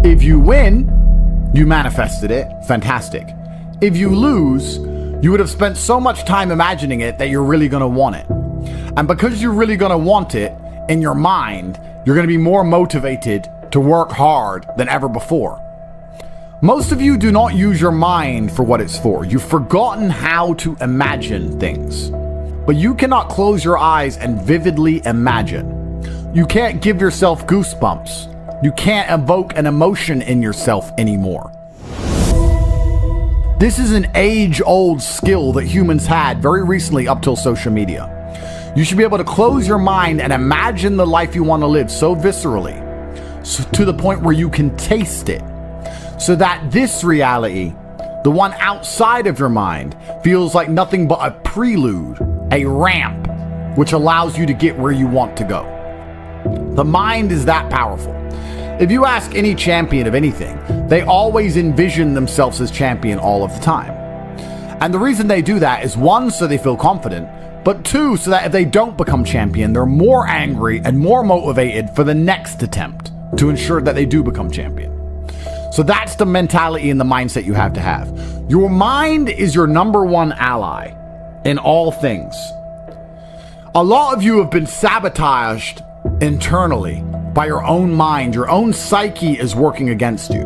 If you win, you manifested it. Fantastic. If you lose, you would have spent so much time imagining it that you're really going to want it. And because you're really going to want it in your mind, you're going to be more motivated to work hard than ever before. Most of you do not use your mind for what it's for. You've forgotten how to imagine things. But you cannot close your eyes and vividly imagine. You can't give yourself goosebumps. You can't evoke an emotion in yourself anymore. This is an age-old skill that humans had very recently up till social media. You should be able to close your mind and imagine the life you want to live so viscerally, to the point where you can taste it, so that this reality, the one outside of your mind, feels like nothing but a prelude, a ramp, which allows you to get where you want to go. The mind is that powerful. If you ask any champion of anything, they always envision themselves as champion all of the time. And the reason they do that is, one, so they feel confident, but two, so that if they don't become champion, they're more angry and more motivated for the next attempt to ensure that they do become champion. So that's the mentality and the mindset you have to have. Your mind is your number one ally in all things. A lot of you have been sabotaged internally by your own mind. Your own psyche is working against you.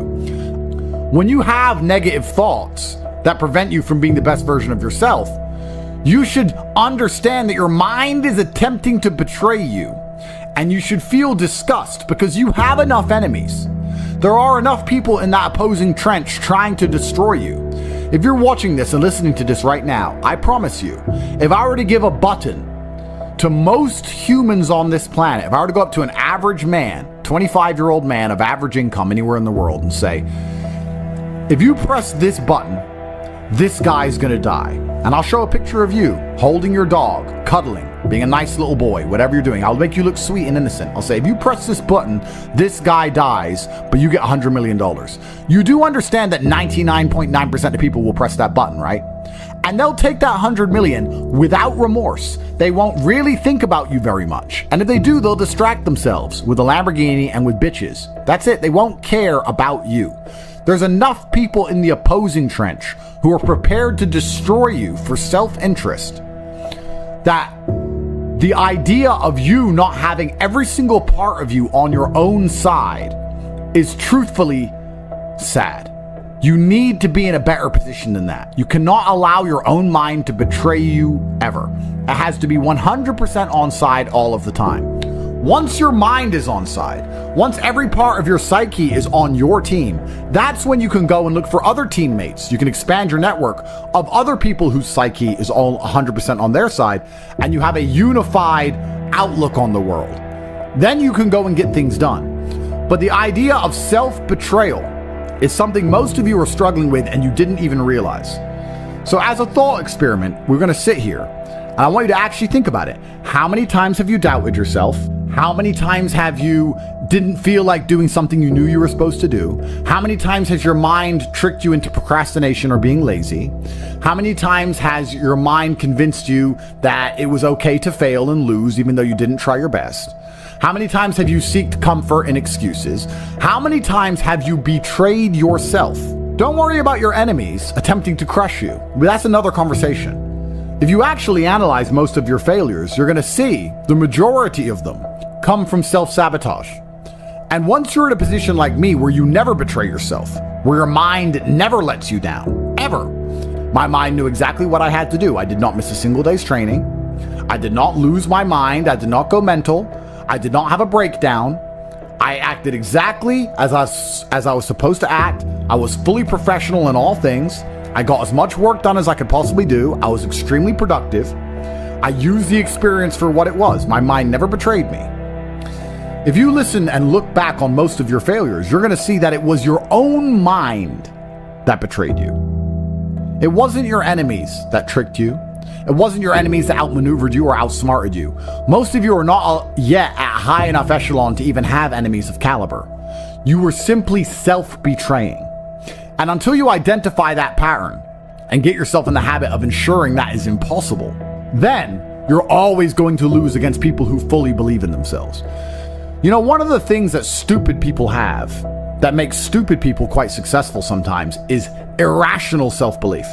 When you have negative thoughts that prevent you from being the best version of yourself, you should understand that your mind is attempting to betray you, and you should feel disgust because you have enough enemies. There are enough people in that opposing trench trying to destroy you. If you're watching this and listening to this right now, I promise you, if I were to give a button to most humans on this planet, if I were to go up to an average man, 25-year-old man of average income anywhere in the world, and say, if you press this button, this guy's gonna die. And I'll show a picture of you holding your dog, cuddling, being a nice little boy, whatever you're doing. I'll make you look sweet and innocent. I'll say, if you press this button, this guy dies, but you get $100 million. You do understand that 99.9% of people will press that button, right? And they'll take that 100 million without remorse. They won't really think about you very much. And if they do, they'll distract themselves with a Lamborghini and with bitches. That's it. They won't care about you. There's enough people in the opposing trench who are prepared to destroy you for self-interest that the idea of you not having every single part of you on your own side is truthfully sad. You need to be in a better position than that. You cannot allow your own mind to betray you ever. It has to be 100% on side all of the time. Once your mind is on side, once every part of your psyche is on your team, that's when you can go and look for other teammates. You can expand your network of other people whose psyche is all 100% on their side, and you have a unified outlook on the world. Then you can go and get things done. But the idea of self-betrayal is something most of you are struggling with and you didn't even realize. So as a thought experiment, we're going to sit here and I want you to actually think about it. How many times have you doubted yourself? How many times have you didn't feel like doing something you knew you were supposed to do? How many times has your mind tricked you into procrastination or being lazy? How many times has your mind convinced you that it was okay to fail and lose even though you didn't try your best? How many times have you sought comfort in excuses? How many times have you betrayed yourself? Don't worry about your enemies attempting to crush you. That's another conversation. If you actually analyze most of your failures, you're going to see the majority of them come from self-sabotage. And once you're in a position like me where you never betray yourself, where your mind never lets you down, ever. My mind knew exactly what I had to do. I did not miss a single day's training. I did not lose my mind. I did not go mental. I did not have a breakdown. I acted exactly as I was supposed to act. I was fully professional in all things. I got as much work done as I could possibly do. I was extremely productive. I used the experience for what it was. My mind never betrayed me. If you listen and look back on most of your failures, you're going to see that it was your own mind that betrayed you. It wasn't your enemies that tricked you. It wasn't your enemies that outmaneuvered you or outsmarted you. Most of you are not yet at high enough echelon to even have enemies of caliber. You were simply self-betraying. And until you identify that pattern and get yourself in the habit of ensuring that is impossible, then you're always going to lose against people who fully believe in themselves. You know, one of the things that stupid people have that makes stupid people quite successful sometimes is irrational self-belief.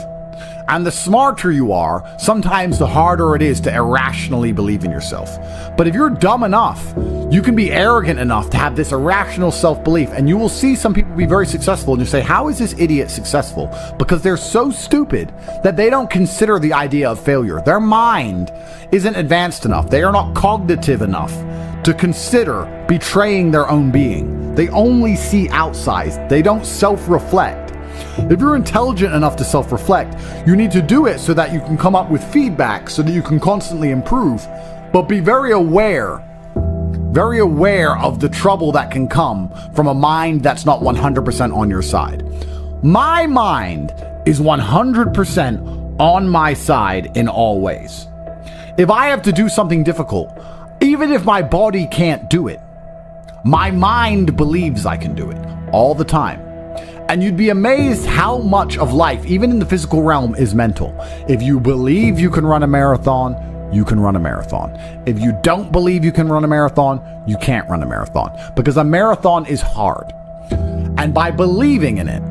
And the smarter you are, sometimes the harder it is to irrationally believe in yourself. But if you're dumb enough, you can be arrogant enough to have this irrational self-belief, and you will see some people be very successful, and you say, how is this idiot successful? Because they're so stupid that they don't consider the idea of failure. Their mind isn't advanced enough. They are not cognitive enough to consider betraying their own being. They only see outside. They don't self-reflect. If you're intelligent enough to self-reflect, you need to do it so that you can come up with feedback so that you can constantly improve. But be very aware of the trouble that can come from a mind that's not 100% on your side. My mind is 100% on my side in all ways. If I have to do something difficult, even if my body can't do it, my mind believes I can do it all the time. And you'd be amazed how much of life, even in the physical realm, is mental. If you believe you can run a marathon, you can run a marathon. If you don't believe you can run a marathon, you can't run a marathon. Because a marathon is hard. And by believing in it,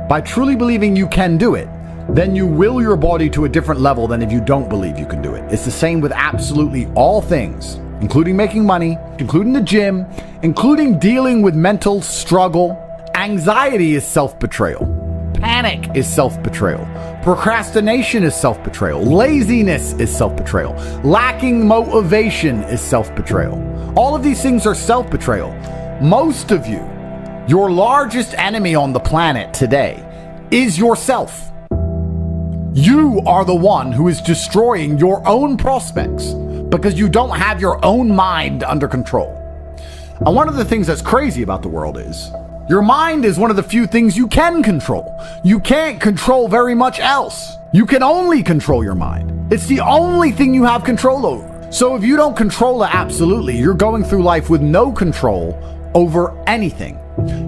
by truly believing you can do it, then you will your body to a different level than if you don't believe you can do it. It's the same with absolutely all things, including making money, including the gym, including dealing with mental struggle. Anxiety is self-betrayal. Panic is self-betrayal. Procrastination is self-betrayal. Laziness is self-betrayal. Lacking motivation is self-betrayal. All of these things are self-betrayal. Most of you, your largest enemy on the planet today is yourself. You are the one who is destroying your own prospects because you don't have your own mind under control. And one of the things that's crazy about the world is your mind is one of the few things you can control. You can't control very much else. You can only control your mind. It's the only thing you have control over. So if you don't control it absolutely, you're going through life with no control over anything.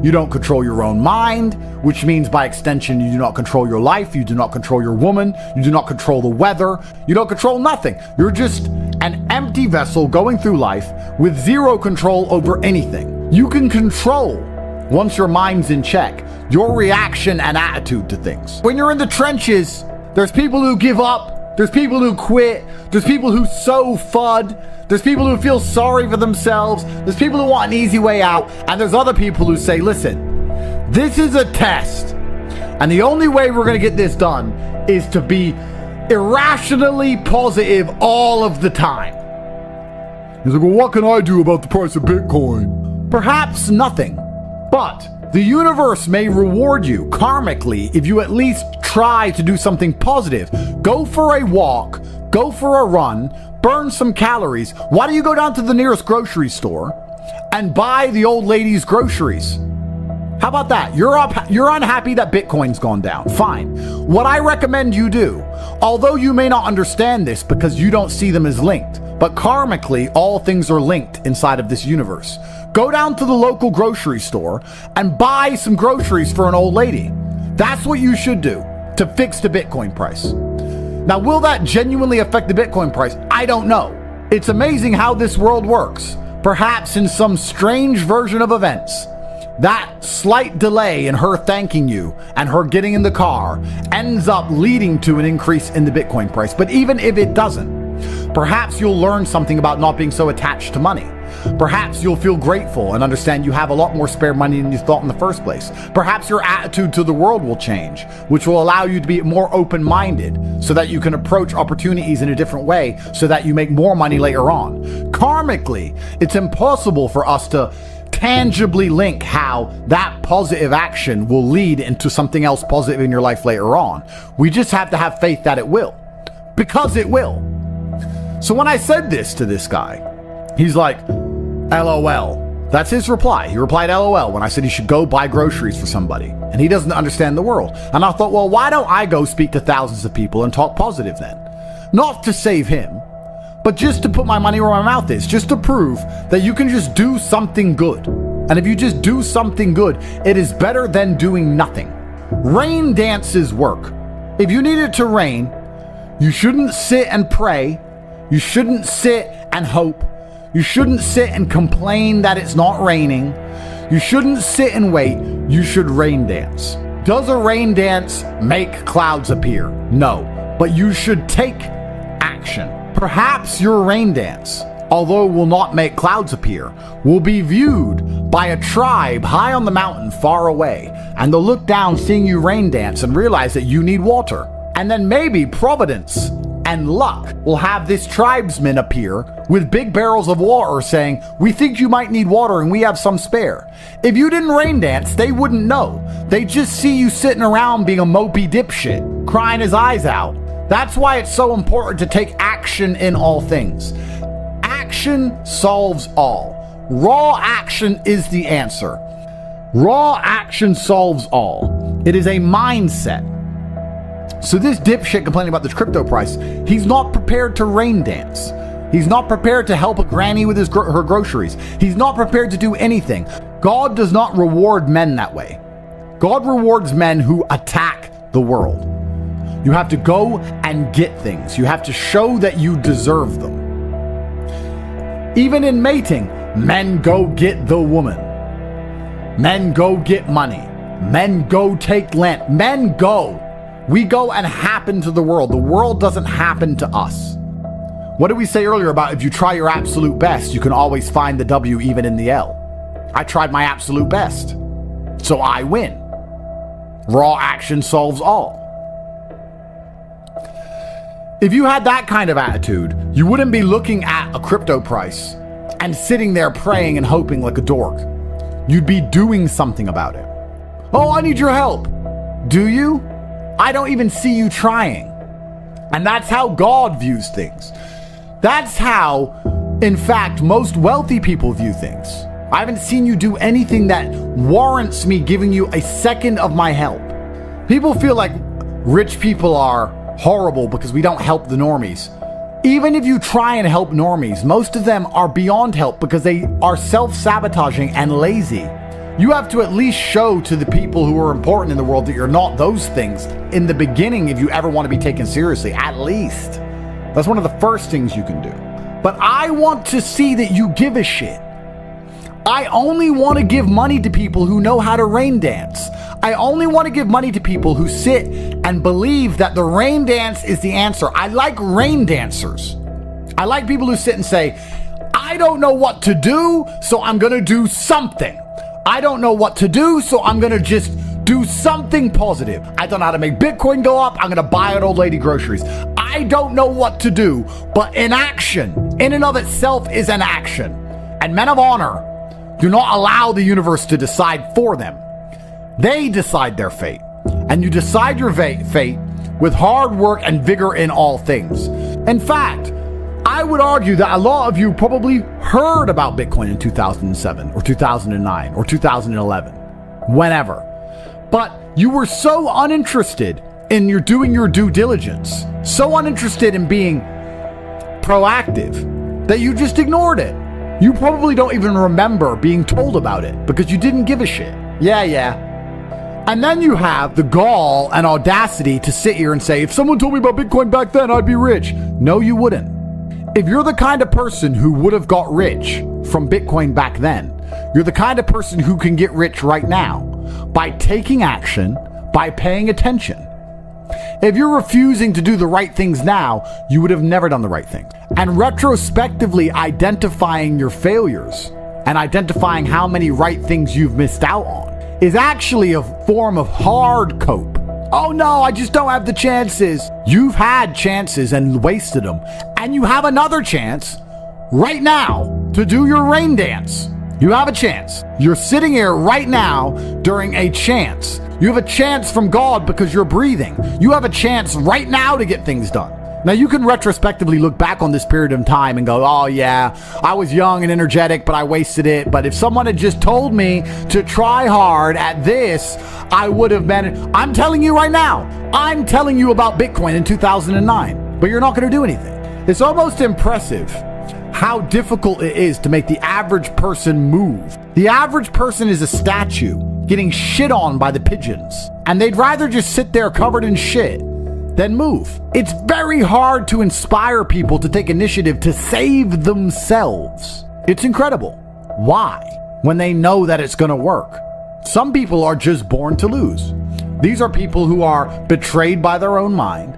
You don't control your own mind, which means by extension, you do not control your life. You do not control your woman. You do not control the weather. You don't control nothing. You're just an empty vessel going through life with zero control over anything. You can control, once your mind's in check, your reaction and attitude to things. When you're in the trenches, there's people who give up, there's people who quit, there's people who sow FUD, there's people who feel sorry for themselves, there's people who want an easy way out, and there's other people who say, listen, this is a test, and the only way we're going to get this done is to be irrationally positive all of the time. He's like, well, what can I do about the price of Bitcoin? Perhaps nothing. But the universe may reward you karmically if you at least try to do something positive. Go for a walk, go for a run, burn some calories. Why don't you go down to the nearest grocery store and buy the old lady's groceries? How about that? You're unhappy that Bitcoin's gone down. Fine. What I recommend you do, although you may not understand this because you don't see them as linked, but karmically, all things are linked inside of this universe. Go down to the local grocery store and buy some groceries for an old lady. That's what you should do to fix the Bitcoin price. Now, will that genuinely affect the Bitcoin price? I don't know. It's amazing how this world works. Perhaps in some strange version of events, that slight delay in her thanking you and her getting in the car ends up leading to an increase in the Bitcoin price. But even if it doesn't, perhaps you'll learn something about not being so attached to money. Perhaps you'll feel grateful and understand you have a lot more spare money than you thought in the first place. Perhaps your attitude to the world will change, which will allow you to be more open-minded so that you can approach opportunities in a different way so that you make more money later on. Karmically, it's impossible for us to tangibly link how that positive action will lead into something else positive in your life later on. We just have to have faith that it will, because it will. So when I said this to this guy, he's like, LOL. That's his reply. He replied LOL when I said he should go buy groceries for somebody. And he doesn't understand the world. And I thought, well, why don't I go speak to thousands of people and talk positive then? Not to save him, but just to put my money where my mouth is. Just to prove that you can just do something good. And if you just do something good, it is better than doing nothing. Rain dances work. If you need it to rain, you shouldn't sit and pray. You shouldn't sit and hope. You shouldn't sit and complain that it's not raining. You shouldn't sit and wait. You should rain dance. Does a rain dance make clouds appear? No, but you should take action. Perhaps your rain dance, although will not make clouds appear, will be viewed by a tribe high on the mountain far away, and they'll look down seeing you rain dance and realize that you need water. And then maybe Providence and luck will have this tribesman appear with big barrels of water saying, we think you might need water and we have some spare. If you didn't rain dance, they wouldn't know. They just see you sitting around being a mopey dipshit, crying his eyes out. That's why it's so important to take action in all things. Action solves all. Raw action is the answer. Raw action solves all. It is a mindset. So this dipshit complaining about this crypto price, he's not prepared to rain dance. He's not prepared to help a granny with her groceries. He's not prepared to do anything. God does not reward men that way. God rewards men who attack the world. You have to go and get things. You have to show that you deserve them. Even in mating, men go get the woman. Men go get money. Men go take land. Men go. We go and happen to the world. The world doesn't happen to us. What did we say earlier about if you try your absolute best, you can always find the W even in the L? I tried my absolute best, so I win. Raw action solves all. If you had that kind of attitude, you wouldn't be looking at a crypto price and sitting there praying and hoping like a dork. You'd be doing something about it. Oh, I need your help. Do you? I don't even see you trying. And that's how God views things. That's how, in fact, most wealthy people view things. I haven't seen you do anything that warrants me giving you a second of my help. People feel like rich people are horrible because we don't help the normies. Even if you try and help normies, most of them are beyond help because they are self-sabotaging and lazy. You have to at least show to the people who are important in the world that you're not those things in the beginning if you ever want to be taken seriously, at least. That's one of the first things you can do. But I want to see that you give a shit. I only want to give money to people who know how to rain dance. I only want to give money to people who sit and believe that the rain dance is the answer. I like rain dancers. I like people who sit and say, I don't know what to do, so I'm going to do something. I don't know what to do, so I'm going to just do something positive. I don't know how to make Bitcoin go up. I'm going to buy an old lady groceries. I don't know what to do, but inaction in and of itself is an action. And men of honor do not allow the universe to decide for them. They decide their fate. And you decide your fate with hard work and vigor in all things. In fact, I would argue that a lot of you probably heard about Bitcoin in 2007 or 2009 or 2011, whenever. But you were so uninterested in doing your due diligence, so uninterested in being proactive that you just ignored it. You probably don't even remember being told about it because you didn't give a shit. Yeah. And then you have the gall and audacity to sit here and say, if someone told me about Bitcoin back then, I'd be rich. No, you wouldn't. If you're the kind of person who would have got rich from Bitcoin back then, you're the kind of person who can get rich right now by taking action, by paying attention. If you're refusing to do the right things now, you would have never done the right thing. And retrospectively identifying your failures and identifying how many right things you've missed out on is actually a form of hard cope. Oh no, I just don't have the chances. You've had chances and wasted them. And you have another chance right now to do your rain dance. You have a chance. You're sitting here right now during a chance. You have a chance from God because you're breathing. You have a chance right now to get things done. Now you can retrospectively look back on this period of time and go, oh yeah, I was young and energetic, but I wasted it. But if someone had just told me to try hard at this, I would have been. I'm telling you right now, I'm telling you about Bitcoin in 2009, but you're not going to do anything. It's almost impressive how difficult it is to make the average person move. The average person is a statue getting shit on by the pigeons, and they'd rather just sit there covered in shit than move. It's very hard to inspire people to take initiative to save themselves. It's incredible. Why? when they know that it's going to work. Some people are just born to lose. These are people who are betrayed by their own mind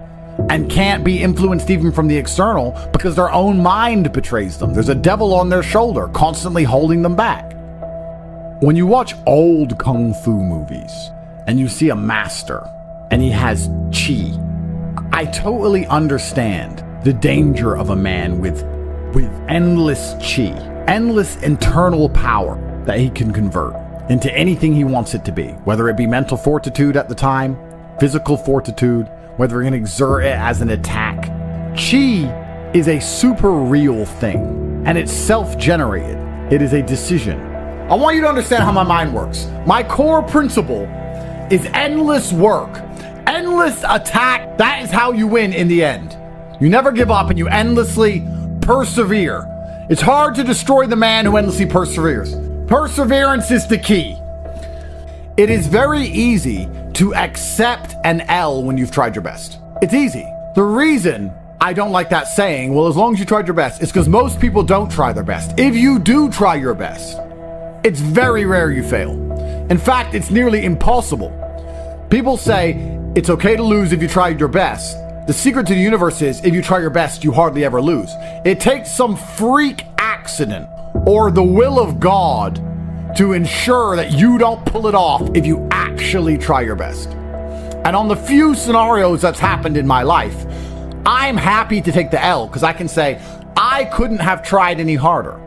and can't be influenced even from the external because their own mind betrays them. There's a devil on their shoulder constantly holding them back. When you watch old kung fu movies and you see a master and he has chi, I totally understand the danger of a man with endless chi, endless internal power that he can convert into anything he wants it to be, whether it be mental fortitude at the time, physical fortitude, whether he can exert it as an attack. Chi is a super real thing, and it's self-generated. It is a decision. I want you to understand how my mind works. My core principle is endless work, endless attack. That is how you win in the end. You never give up and you endlessly persevere. It's hard to destroy the man who endlessly perseveres. Perseverance is the key. It is very easy to accept an L when you've tried your best. It's easy. The reason I don't like that saying, well, as long as you tried your best, is because most people don't try their best. If you do try your best, it's very rare you fail. In fact, it's nearly impossible. People say it's okay to lose if you tried your best. The secret to the universe is if you try your best, you hardly ever lose. It takes some freak accident or the will of God to ensure that you don't pull it off if you actually try your best. And on the few scenarios that's happened in my life, I'm happy to take the L because I can say I couldn't have tried any harder.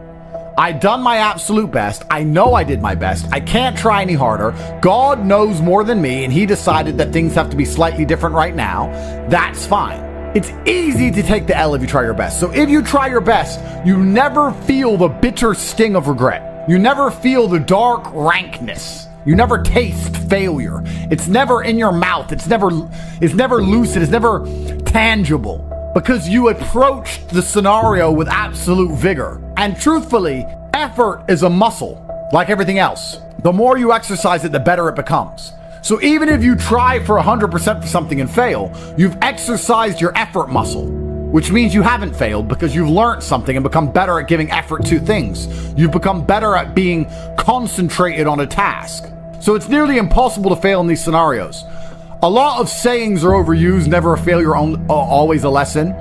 I done my absolute best. I know I did my best. I can't try any harder. God knows more than me, and he decided that things have to be slightly different right now. That's fine. It's easy to take the L if you try your best. So if you try your best, you never feel the bitter sting of regret. You never feel the dark rankness. You never taste failure. It's never in your mouth. It's never lucid. It's never tangible. Because you approached the scenario with absolute vigor. And truthfully, effort is a muscle, like everything else. The more you exercise it, the better it becomes. So even if you try for 100% for something and fail, you've exercised your effort muscle, which means you haven't failed because you've learned something and become better at giving effort to things. You've become better at being concentrated on a task. So it's nearly impossible to fail in these scenarios. A lot of sayings are overused, never a failure, always a lesson.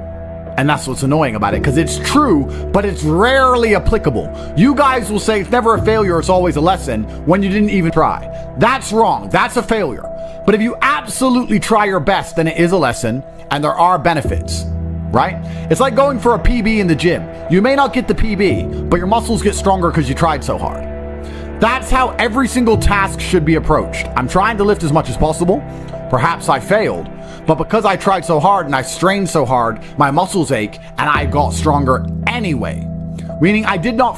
And that's what's annoying about it, because it's true, but it's rarely applicable. You guys will say it's never a failure, it's always a lesson, when you didn't even try. That's wrong. That's a failure. But if you absolutely try your best, then it is a lesson, and there are benefits, right? It's like going for a PB in the gym. You may not get the PB, but your muscles get stronger because you tried so hard. That's how every single task should be approached. I'm trying to lift as much as possible. Perhaps I failed, but because I tried so hard and I strained so hard, my muscles ache and I got stronger anyway. Meaning I did not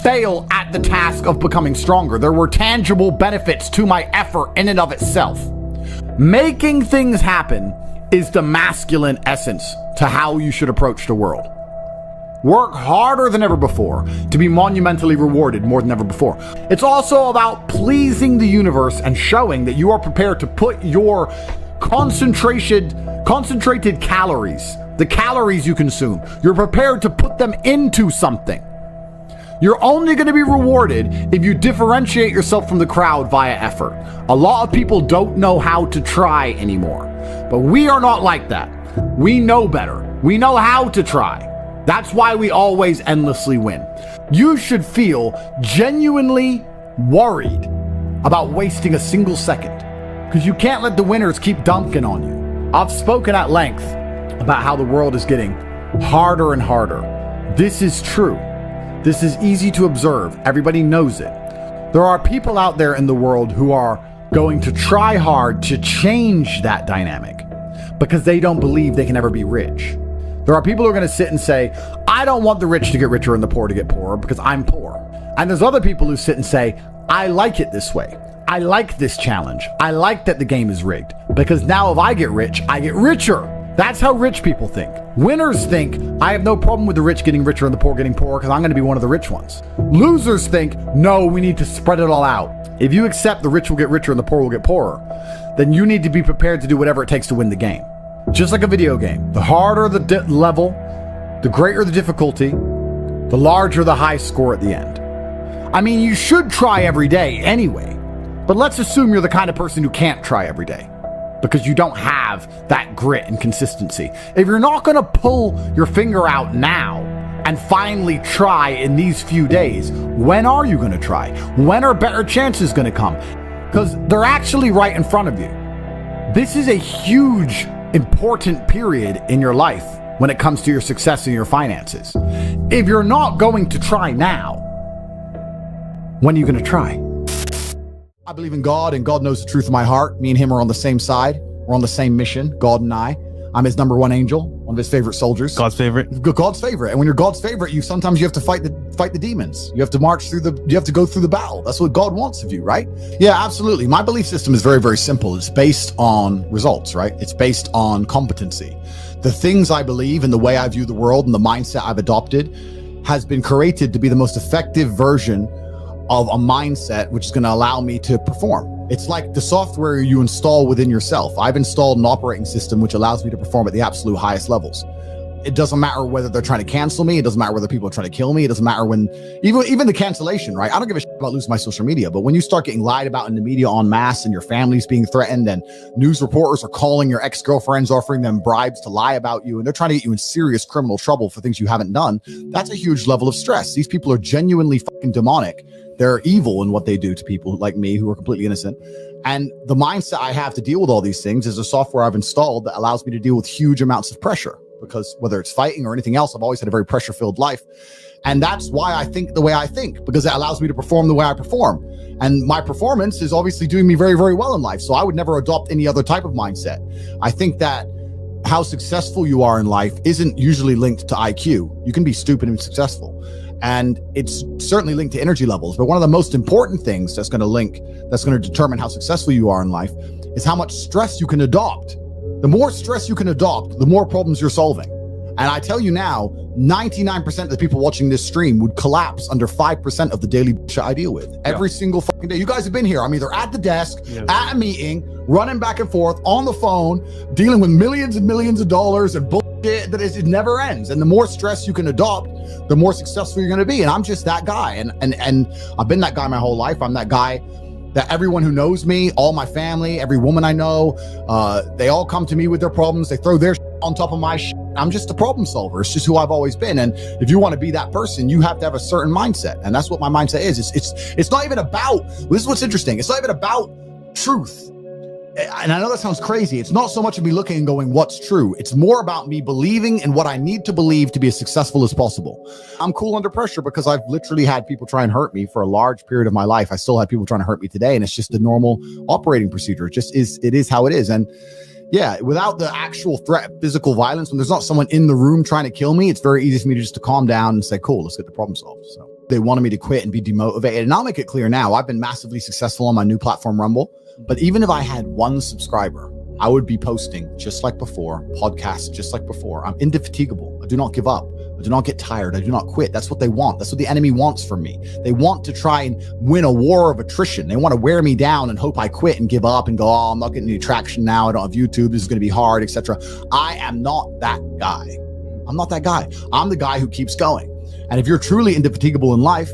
fail at the task of becoming stronger. There were tangible benefits to my effort in and of itself. Making things happen is the masculine essence to how you should approach the world. Work harder than ever before to be monumentally rewarded more than ever before. It's also about pleasing the universe and showing that you are prepared to put your concentrated calories, the calories you consume, you're prepared to put them into something. You're only going to be rewarded if you differentiate yourself from the crowd via effort. A lot of people don't know how to try anymore, but we are not like that. We know better. We know how to try. That's why we always endlessly win. You should feel genuinely worried about wasting a single second, because you can't let the winners keep dunking on you. I've spoken at length about how the world is getting harder and harder. This is true. This is easy to observe. Everybody knows it. There are people out there in the world who are going to try hard to change that dynamic because they don't believe they can ever be rich. There are people who are going to sit and say, I don't want the rich to get richer and the poor to get poorer because I'm poor. And there's other people who sit and say, I like it this way. I like this challenge. I like that the game is rigged because now if I get rich, I get richer. That's how rich people think. Winners think, I have no problem with the rich getting richer and the poor getting poorer because I'm going to be one of the rich ones. Losers think, no, we need to spread it all out. If you accept the rich will get richer and the poor will get poorer, then you need to be prepared to do whatever it takes to win the game. Just like a video game, the harder the level, the greater the difficulty, the larger the high score at the end. I mean, you should try every day anyway, but let's assume you're the kind of person who can't try every day because you don't have that grit and consistency. If you're not going to pull your finger out now and finally try in these few days, when are you going to try? When are better chances going to come? Because they're actually right in front of you. This is a huge, important period in your life when it comes to your success and your finances. If you're not going to try now, when are you going to try? I believe in God, and God knows the truth of my heart. Me and him are on the same side. We're on the same mission, God and I. I'm his number one angel, one of his favorite soldiers. God's favorite. God's favorite. And when you're God's favorite, sometimes you have to fight the demons. You have to you have to go through the battle. That's what God wants of you, right? Yeah, absolutely. My belief system is very, very simple. It's based on results, right? It's based on competency. The things I believe and the way I view the world and the mindset I've adopted has been created to be the most effective version of a mindset which is going to allow me to perform. It's like the software you install within yourself. I've installed an operating system which allows me to perform at the absolute highest levels. It doesn't matter whether they're trying to cancel me. It doesn't matter whether people are trying to kill me. It doesn't matter when, even the cancellation, right? I don't give a shit about losing my social media, but when you start getting lied about in the media en masse and your family's being threatened and news reporters are calling your ex-girlfriends, offering them bribes to lie about you, and they're trying to get you in serious criminal trouble for things you haven't done, that's a huge level of stress. These people are genuinely fucking demonic. They're evil in what they do to people like me who are completely innocent. And the mindset I have to deal with all these things is a software I've installed that allows me to deal with huge amounts of pressure, because whether it's fighting or anything else, I've always had a very pressure-filled life. And that's why I think the way I think, because it allows me to perform the way I perform. And my performance is obviously doing me very, very well in life. So I would never adopt any other type of mindset. I think that how successful you are in life isn't usually linked to IQ. You can be stupid and successful. And it's certainly linked to energy levels. But one of the most important things that's going to determine how successful you are in life is how much stress you can adopt. The more stress you can adopt, the more problems you're solving. And I tell you now, 99% of the people watching this stream would collapse under 5% of the daily shit I deal with every single fucking day. You guys have been here. I'm either at the desk, at a meeting, running back and forth on the phone, dealing with millions and millions of dollars and bullshit that it never ends. And the more stress you can adopt, the more successful you're going to be. And I'm just that guy. And I've been that guy my whole life. I'm that guy that everyone who knows me, all my family, every woman I know, they all come to me with their problems. They throw their shit on top of my shit. I'm just a problem solver. It's just who I've always been. And if you want to be that person, you have to have a certain mindset. And that's what my mindset is. It's not even about, this is what's interesting. It's not even about truth. And I know that sounds crazy. It's not so much of me looking and going, what's true? It's more about me believing in what I need to believe to be as successful as possible. I'm cool under pressure because I've literally had people try and hurt me for a large period of my life. I still have people trying to hurt me today. And it's just the normal operating procedure. It is how it is. And yeah, without the actual threat of physical violence, when there's not someone in the room trying to kill me, it's very easy for me to just to calm down and say, cool, let's get the problem solved. So they wanted me to quit and be demotivated. And I'll make it clear now, I've been massively successful on my new platform, Rumble. But even if I had one subscriber, I would be posting just like before, podcasts just like before. I'm indefatigable. I do not give up. I do not get tired. I do not quit. That's what they want. That's what the enemy wants from me. They want to try and win a war of attrition. They want to wear me down and hope I quit and give up and go, oh, I'm not getting any traction now. I don't have YouTube. This is going to be hard, etc. I am not that guy. I'm not that guy. I'm the guy who keeps going. And if you're truly indefatigable in life,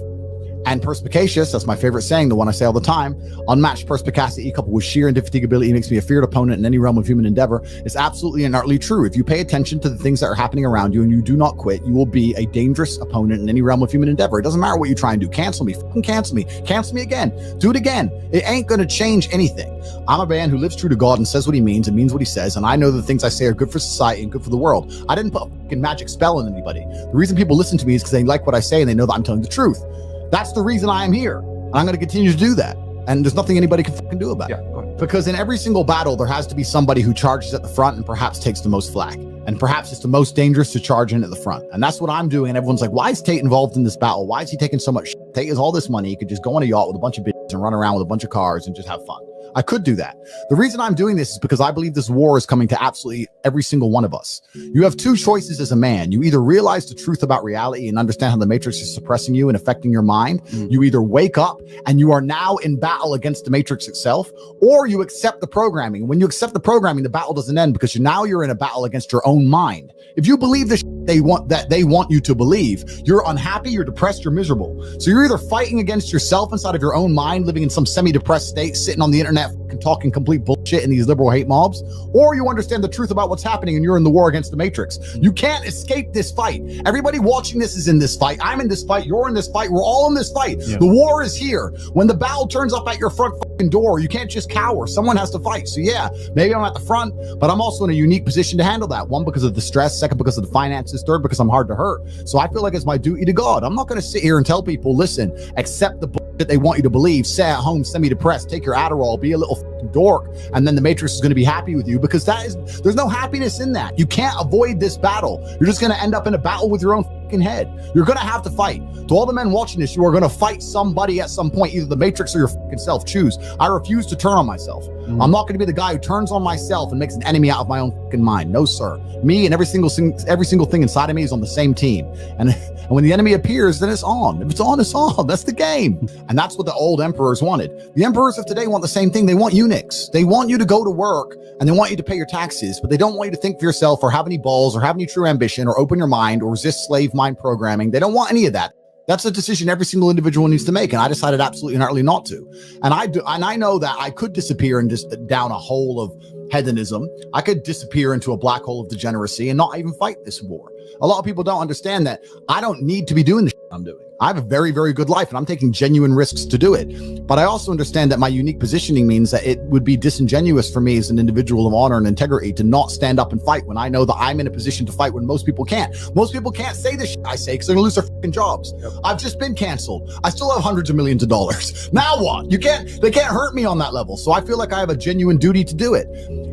and perspicacious, that's my favorite saying, the one I say all the time, unmatched perspicacity coupled with sheer indefatigability makes me a feared opponent in any realm of human endeavor. It's absolutely and utterly true. If you pay attention to the things that are happening around you and you do not quit, you will be a dangerous opponent in any realm of human endeavor. It doesn't matter what you try and do. Cancel me, fucking cancel me again, do it again. It ain't going to change anything. I'm a man who lives true to God and says what he means and means what he says. And I know the things I say are good for society and good for the world. I didn't put a fucking magic spell on anybody. The reason people listen to me is because they like what I say and they know that I'm telling the truth. That's the reason I am here. And I'm going to continue to do that. And there's nothing anybody can fucking do about it. Because in every single battle, there has to be somebody who charges at the front and perhaps takes the most flack. And perhaps it's the most dangerous to charge in at the front. And that's what I'm doing. And everyone's like, why is Tate involved in this battle? Why is he taking so much shit? Tate has all this money. He could just go on a yacht with a bunch of bitches and run around with a bunch of cars and just have fun. I could do that. The reason I'm doing this is because I believe this war is coming to absolutely every single one of us. You have two choices as a man. You either realize the truth about reality and understand how the matrix is suppressing you and affecting your mind. You either wake up and you are now in battle against the matrix itself, or you accept the programming. When you accept the programming, the battle doesn't end because now you're in a battle against your own mind. If you believe this they want you to believe. You're unhappy, you're depressed, you're miserable. So you're either fighting against yourself inside of your own mind, living in some semi-depressed state, sitting on the internet talking complete bullshit in these liberal hate mobs, or you understand the truth about what's happening and you're in the war against the matrix. You can't escape this fight. Everybody watching this is in this fight. I'm in this fight. You're in this fight. We're all in this fight. Yeah. The war is here. When the battle turns up at your front fucking door, you can't just cower. Someone has to fight. So yeah, maybe I'm at the front, but I'm also in a unique position to handle that. One, because of the stress. Second, because of the finances. Third, because I'm hard to hurt. So I feel like it's my duty to God. I'm not going to sit here and tell people, listen, accept the bullshit they want you to believe, stay at home, semi-depressed, take your Adderall, be a little fucking dork, and then the matrix is going to be happy with you, because there's no happiness in that. You can't avoid this battle. You're just going to end up in a battle with your own fucking head. You're going to have to fight. To all the men watching this, you are going to fight somebody at some point, either the matrix or your fucking self. Choose. I refuse to turn on myself. I'm not going to be the guy who turns on myself and makes an enemy out of my own fucking mind. No, sir. Me and every single thing inside of me is on the same team. And when the enemy appears, then it's on. If it's on, it's on. That's the game. And that's what the old emperors wanted. The emperors of today want the same thing. They want eunuchs. They want you to go to work and they want you to pay your taxes, but they don't want you to think for yourself or have any balls or have any true ambition or open your mind or resist slave mind programming. They don't want any of that. That's a decision every single individual needs to make. And I decided absolutely and utterly not to. And I know that I could disappear and just down a hole of hedonism. I could disappear into a black hole of degeneracy and not even fight this war. A lot of people don't understand that I don't need to be doing the shit I'm doing. I have a very, very good life and I'm taking genuine risks to do it. But I also understand that my unique positioning means that it would be disingenuous for me as an individual of honor and integrity to not stand up and fight when I know that I'm in a position to fight when most people can't. Most people can't say the shit I say because they're gonna lose their fucking jobs. Yep. I've just been canceled. I still have hundreds of millions of dollars. Now what? They can't hurt me on that level. So I feel like I have a genuine duty to do it.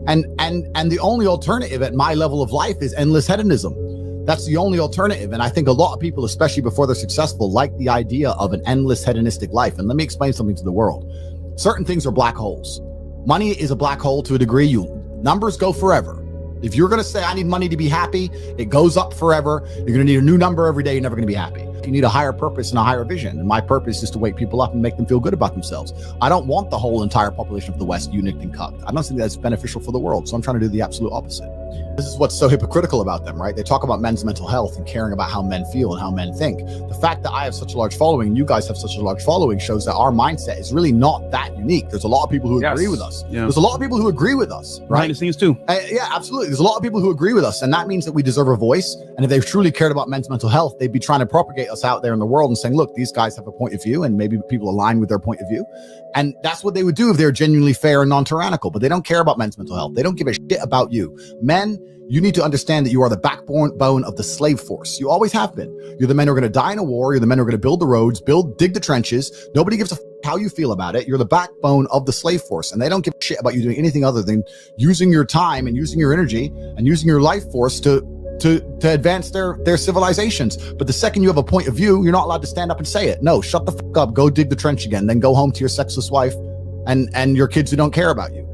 And the only alternative at my level of life is endless hedonism. That's the only alternative. And I think a lot of people, especially before they're successful, like the idea of an endless hedonistic life. And let me explain something to the world. Certain things are black holes. Money is a black hole to a degree. Numbers go forever. If you're going to say, I need money to be happy, it goes up forever. You're going to need a new number every day. You're never going to be happy. You need a higher purpose and a higher vision. And my purpose is to wake people up and make them feel good about themselves. I don't want the whole entire population of the West eunuched and cucked. I don't think that's beneficial for the world. So I'm trying to do the absolute opposite. This is what's so hypocritical about them, right? They talk about men's mental health and caring about how men feel and how men think. The fact that I have such a large following and you guys have such a large following shows that our mindset is really not that unique. There's a lot of people who agree with us. Yeah. There's a lot of people who agree with us, right? Behind the scenes too. Yeah, absolutely. There's a lot of people who agree with us, and that means that we deserve a voice. And if they truly cared about men's mental health, they'd be trying to propagate us out there in the world and saying, look, these guys have a point of view, and maybe people align with their point of view. And that's what they would do if they're genuinely fair and non-tyrannical. But they don't care about men's mental health. They don't give a shit about you. Men, you need to understand that you are the backbone of the slave force. You always have been. You're the men who are going to die in a war. You're the men who are going to build the roads, dig the trenches. Nobody gives a how you feel about it. You're the backbone of the slave force, and they don't give a shit about you doing anything other than using your time and using your energy and using your life force to advance their civilizations. But the second you have a point of view, you're not allowed to stand up and say it. No, shut the fuck up. Go dig the trench again. Then go home to your sexless wife and your kids who don't care about you.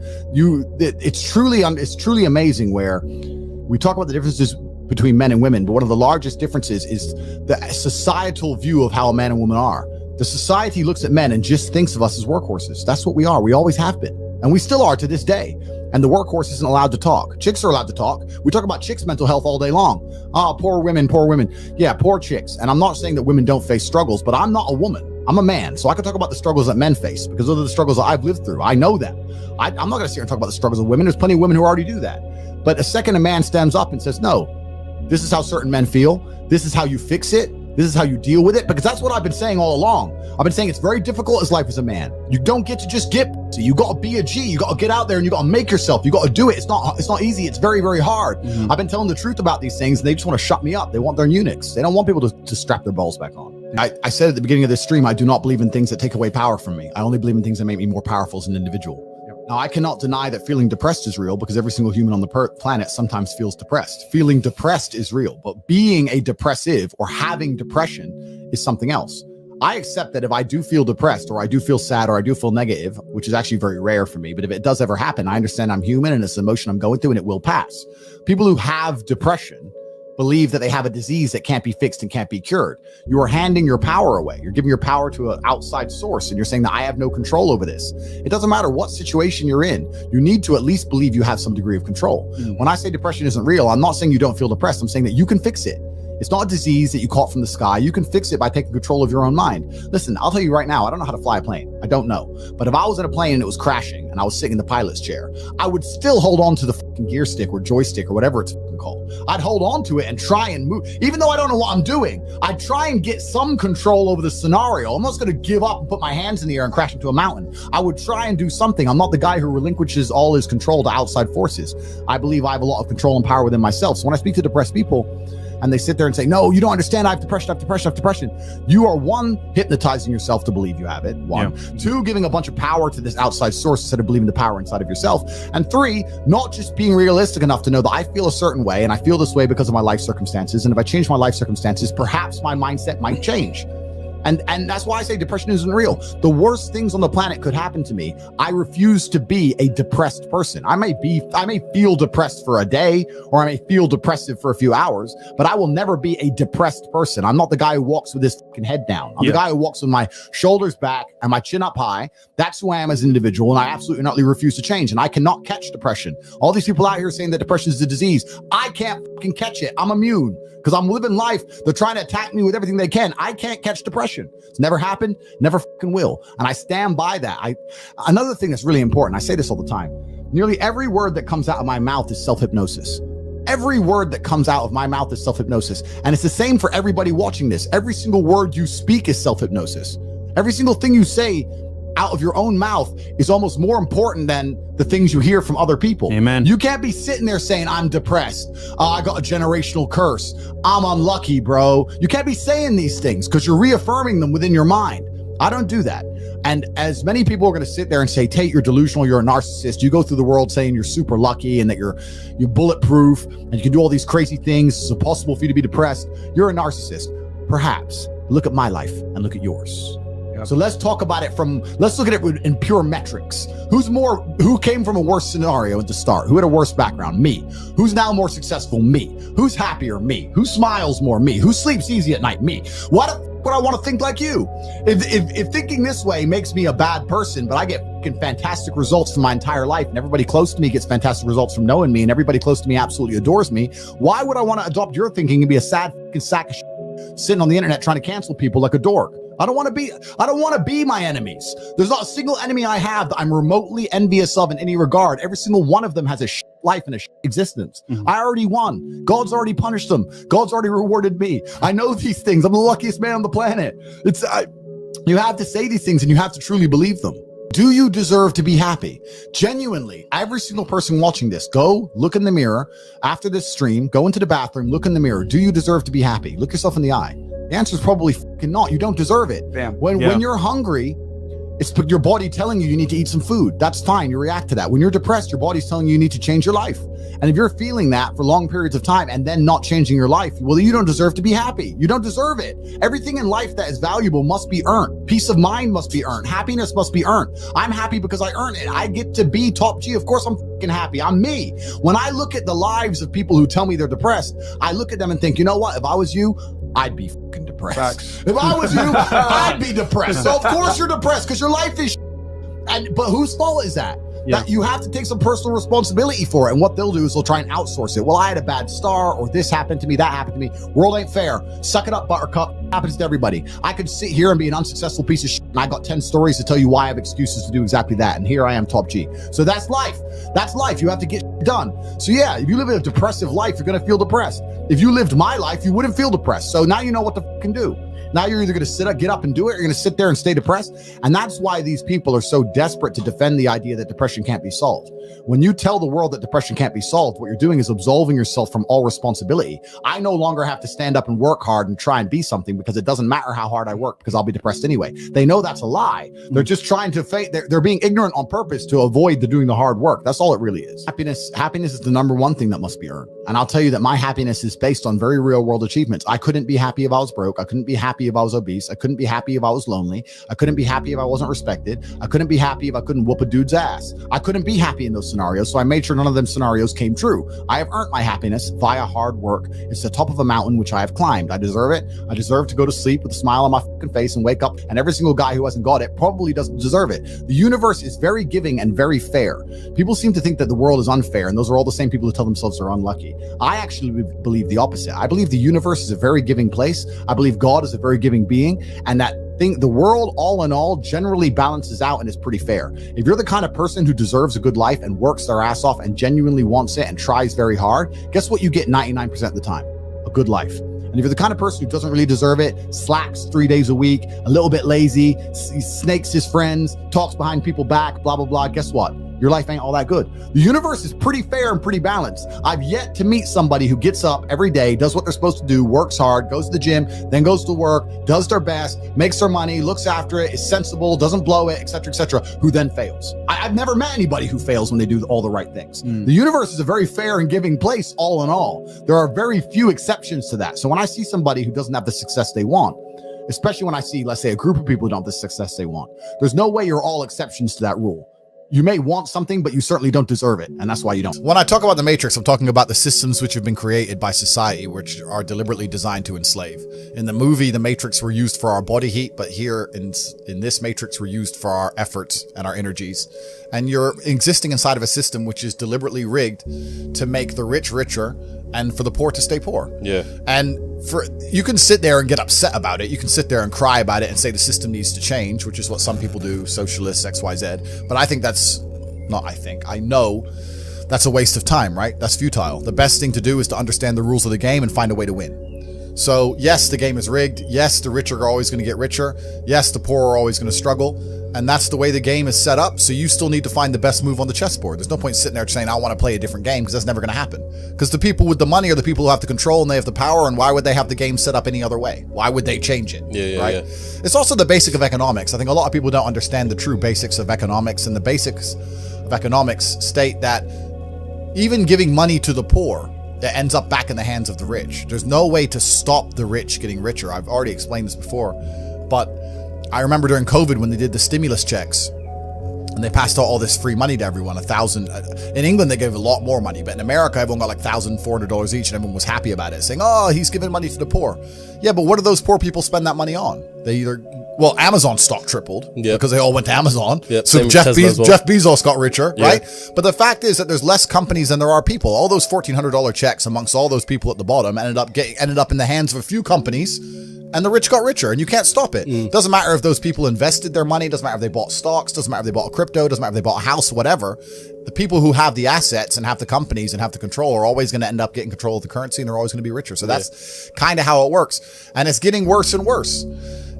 It's truly amazing where we talk about the differences between men and women, but one of the largest differences is the societal view of how a man and woman are. The society looks at men and just thinks of us as workhorses. That's what we are. We always have been. And we still are to this day. And the workhorse isn't allowed to talk. Chicks are allowed to talk. We talk about chicks' mental health all day long. Poor women, poor women. Yeah, poor chicks. And I'm not saying that women don't face struggles, but I'm not a woman. I'm a man. So I can talk about the struggles that men face because those are the struggles that I've lived through. I know them. I'm not going to sit here and talk about the struggles of women. There's plenty of women who already do that. But the second a man stands up and says, no, this is how certain men feel. This is how you fix it. This is how you deal with it, because that's what I've been saying all along. I've been saying it's very difficult as life as a man. You don't get to just get, so you got to be a G. You got to get out there and you got to make yourself. You got to do it. It's not easy. It's very, very hard. Mm-hmm. I've been telling the truth about these things and they just want to shut me up. They want their eunuchs. They don't want people to strap their balls back on. I said at the beginning of this stream, I do not believe in things that take away power from me. I only believe in things that make me more powerful as an individual. Now, I cannot deny that feeling depressed is real because every single human on the planet sometimes feels depressed. Feeling depressed is real, but being a depressive or having depression is something else. I accept that if I do feel depressed or I do feel sad or I do feel negative, which is actually very rare for me, but if it does ever happen, I understand I'm human and it's an emotion I'm going through and it will pass. People who have depression believe that they have a disease that can't be fixed and can't be cured. You are handing your power away. You're giving your power to an outside source, and you're saying that I have no control over this. It doesn't matter what situation you're in. You need to at least believe you have some degree of control. When I say depression isn't real, I'm not saying you don't feel depressed. I'm saying that you can fix it. It's not a disease that you caught from the sky. You can fix it by taking control of your own mind. Listen, I'll tell you right now, I don't know how to fly a plane. I don't know. But if I was in a plane and it was crashing and I was sitting in the pilot's chair, I would still hold on to the fucking gear stick or joystick or whatever it's fucking called. I'd hold on to it and try and move. Even though I don't know what I'm doing, I'd try and get some control over the scenario. I'm not going to give up and put my hands in the air and crash into a mountain. I would try and do something. I'm not the guy who relinquishes all his control to outside forces. I believe I have a lot of control and power within myself. So when I speak to depressed people, and they sit there and say, no, you don't understand. I have depression, I have depression, I have depression. You are one, hypnotizing yourself to believe you have it. One. Yeah. Two, giving a bunch of power to this outside source instead of believing the power inside of yourself. And three, not just being realistic enough to know that I feel a certain way and I feel this way because of my life circumstances. And if I change my life circumstances, perhaps my mindset might change. And that's why I say depression isn't real. The worst things on the planet could happen to me. I refuse to be a depressed person. I may feel depressed for a day, or I may feel depressive for a few hours, but I will never be a depressed person. I'm not the guy who walks with his fucking head down. I'm the guy who walks with my shoulders back and my chin up high. That's who I am as an individual, and I absolutely not refuse to change. And I cannot catch depression. All these people out here saying that depression is a disease, I can't fucking catch it. I'm immune because I'm living life. They're trying to attack me with everything they can. I can't catch depression. It's never happened, never fucking will. And I stand by that. Another thing that's really important, I say this all the time, nearly every word that comes out of my mouth is self-hypnosis. Every word that comes out of my mouth is self-hypnosis. And it's the same for everybody watching this. Every single word you speak is self-hypnosis. Every single thing you say out of your own mouth is almost more important than the things you hear from other people. Amen. You can't be sitting there saying, I'm depressed. I got a generational curse. I'm unlucky, bro. You can't be saying these things because you're reaffirming them within your mind. I don't do that. And as many people are going to sit there and say, Tate, you're delusional, you're a narcissist. You go through the world saying you're super lucky and that you're bulletproof and you can do all these crazy things. It's impossible for you to be depressed. You're a narcissist. Perhaps. Look at my life and look at yours. So let's talk about it let's look at it in pure metrics. Who came from a worse scenario at the start? Who had a worse background? Me. Who's now more successful? Me. Who's happier? Me. Who smiles more? Me. Who sleeps easy at night? Me. What would I want to think like you? If thinking this way makes me a bad person, but I get fucking fantastic results from my entire life and everybody close to me gets fantastic results from knowing me and everybody close to me absolutely adores me, why would I want to adopt your thinking and be a sad fucking sack of shit sitting on the internet trying to cancel people like a dork? I don't want to be my enemies. There's not a single enemy I have that I'm remotely envious of in any regard. Every single one of them has a shit life and a shit existence. I already won. God's already punished them. God's already rewarded me. I know these things. I'm the luckiest man on the planet. You have to say these things and you have to truly believe them. Do you deserve to be happy? Genuinely, every single person watching this, go look in the mirror after this stream, go into the bathroom, look in the mirror. Do you deserve to be happy? Look yourself in the eye. The answer is probably fucking not. You don't deserve it. When you're hungry, it's your body telling you need to eat some food. That's fine. You react to that. When you're depressed, your body's telling you need to change your life. And if you're feeling that for long periods of time and then not changing your life, well, you don't deserve to be happy. You don't deserve it. Everything in life that is valuable must be earned. Peace of mind must be earned. Happiness must be earned. I'm happy because I earned it. I get to be top G. Of course, I'm fucking happy. I'm me. When I look at the lives of people who tell me they're depressed, I look at them and think, you know what? If I was you, I'd be fucking depressed. Facts. If I was you, I'd be depressed. So of course you're depressed because your life is but whose fault is that? That you have to take some personal responsibility for it. And what they'll do is they'll try and outsource it. Well, I had a bad start, or this happened to me, that happened to me. World ain't fair. Suck it up, buttercup. It happens to everybody. I could sit here and be an unsuccessful piece of shit, and I got 10 stories to tell you why I have excuses to do exactly that. And here I am, top G. So that's life. That's life. You have to get done. So yeah, if you live a depressive life, you're going to feel depressed. If you lived my life, you wouldn't feel depressed. So now you know what to fucking do. Now you're either going to get up and do it, or you're going to sit there and stay depressed. And that's why these people are so desperate to defend the idea that depression can't be solved. When you tell the world that depression can't be solved, what you're doing is absolving yourself from all responsibility. I no longer have to stand up and work hard and try and be something because it doesn't matter how hard I work because I'll be depressed anyway. They know that's a lie. They're just trying to they're being ignorant on purpose to avoid doing the hard work. That's all it really is. Happiness is the number one thing that must be earned. And I'll tell you that my happiness is based on very real world achievements. I couldn't be happy if I was broke. I couldn't be happy if I was obese. I couldn't be happy if I was lonely. I couldn't be happy if I wasn't respected. I couldn't be happy if I couldn't whoop a dude's ass. I couldn't be happy in those scenarios. So I made sure none of them scenarios came true. I have earned my happiness via hard work. It's the top of a mountain which I have climbed. I deserve it. I deserve to go to sleep with a smile on my fucking face and wake up. And every single guy who hasn't got it probably doesn't deserve it. The universe is very giving and very fair. People seem to think that the world is unfair, and those are all the same people who tell themselves they're unlucky. I actually believe the opposite. I believe the universe is a very giving place. I believe God is a very giving being, and that the world all in all generally balances out and is pretty fair. If you're the kind of person who deserves a good life and works their ass off and genuinely wants it and tries very hard, guess what you get 99% of the time? A good life. And if you're the kind of person who doesn't really deserve it, slacks 3 days a week, a little bit lazy, snakes his friends, talks behind people's back, blah, blah, blah, guess what? Your life ain't all that good. The universe is pretty fair and pretty balanced. I've yet to meet somebody who gets up every day, does what they're supposed to do, works hard, goes to the gym, then goes to work, does their best, makes their money, looks after it, is sensible, doesn't blow it, etc., who then fails. I've never met anybody who fails when they do all the right things. The universe is a very fair and giving place, all in all. There are very few exceptions to that. So when I see somebody who doesn't have the success they want, especially when I see, let's say, a group of people who don't have the success they want, there's no way you're all exceptions to that rule. You may want something, but you certainly don't deserve it. And that's why you don't. When I talk about the Matrix, I'm talking about the systems which have been created by society, which are deliberately designed to enslave. In the movie, the Matrix were used for our body heat, but here in this Matrix, we're used for our efforts and our energies. And you're existing inside of a system which is deliberately rigged to make the rich richer and for the poor to stay poor. Yeah. And you can sit there and get upset about it. You can sit there and cry about it and say the system needs to change, which is what some people do, socialists, XYZ. But I think I know that's a waste of time, right? That's futile. The best thing to do is to understand the rules of the game and find a way to win. So yes, the game is rigged. Yes, the rich are always going to get richer. Yes, the poor are always going to struggle. And that's the way the game is set up. So you still need to find the best move on the chessboard. There's no point sitting there saying, I want to play a different game, because that's never going to happen. Because the people with the money are the people who have the control and they have the power. And why would they have the game set up any other way? Why would they change it? Right? It's also the basic of economics. I think a lot of people don't understand the true basics of economics. And the basics of economics state that even giving money to the poor, that ends up back in the hands of the rich. There's no way to stop the rich getting richer. I've already explained this before, but I remember during COVID when they did the stimulus checks and they passed out all this free money to everyone, $1,000. In England, they gave a lot more money, but in America, everyone got like $1,400 each and everyone was happy about it, saying, oh, he's giving money to the poor. Yeah, but what do those poor people spend that money on? They either, well, Amazon stock tripled because they all went to Amazon. So Jeff Bezos got richer, right? But the fact is that there's less companies than there are people. All those $1,400 checks amongst all those people at the bottom ended up in the hands of a few companies, and the rich got richer, and you can't stop it. Doesn't matter if those people invested their money, doesn't matter if they bought stocks, doesn't matter if they bought a crypto, doesn't matter if they bought a house, whatever. The people who have the assets and have the companies and have the control are always going to end up getting control of the currency, and they're always going to be richer. So that's kind of how it works. And it's getting worse and worse.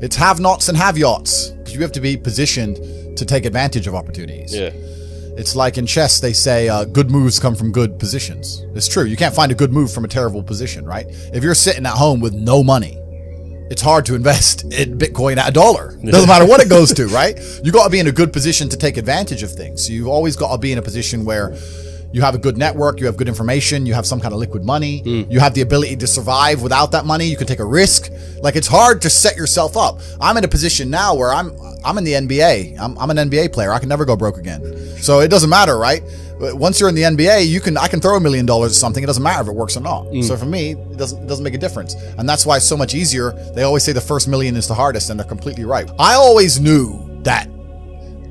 It's have-nots and have-yachts. You have to be positioned to take advantage of opportunities. It's like in chess, they say good moves come from good positions. It's true. You can't find a good move from a terrible position, right? If you're sitting at home with no money, it's hard to invest in Bitcoin at $1. Doesn't matter what it goes to, right? You got to be in a good position to take advantage of things. So you've always got to be in a position where you have a good network, you have good information, you have some kind of liquid money, you have the ability to survive without that money, you can take a risk. Like, it's hard to set yourself up. I'm in a position now where I'm in the NBA. I'm an NBA player. I can never go broke again. So it doesn't matter, right? Once you're in the NBA, I can throw $1 million at something. It doesn't matter if it works or not. So for me, it doesn't make a difference. And that's why it's so much easier. They always say the first million is the hardest, and they're completely right. I always knew that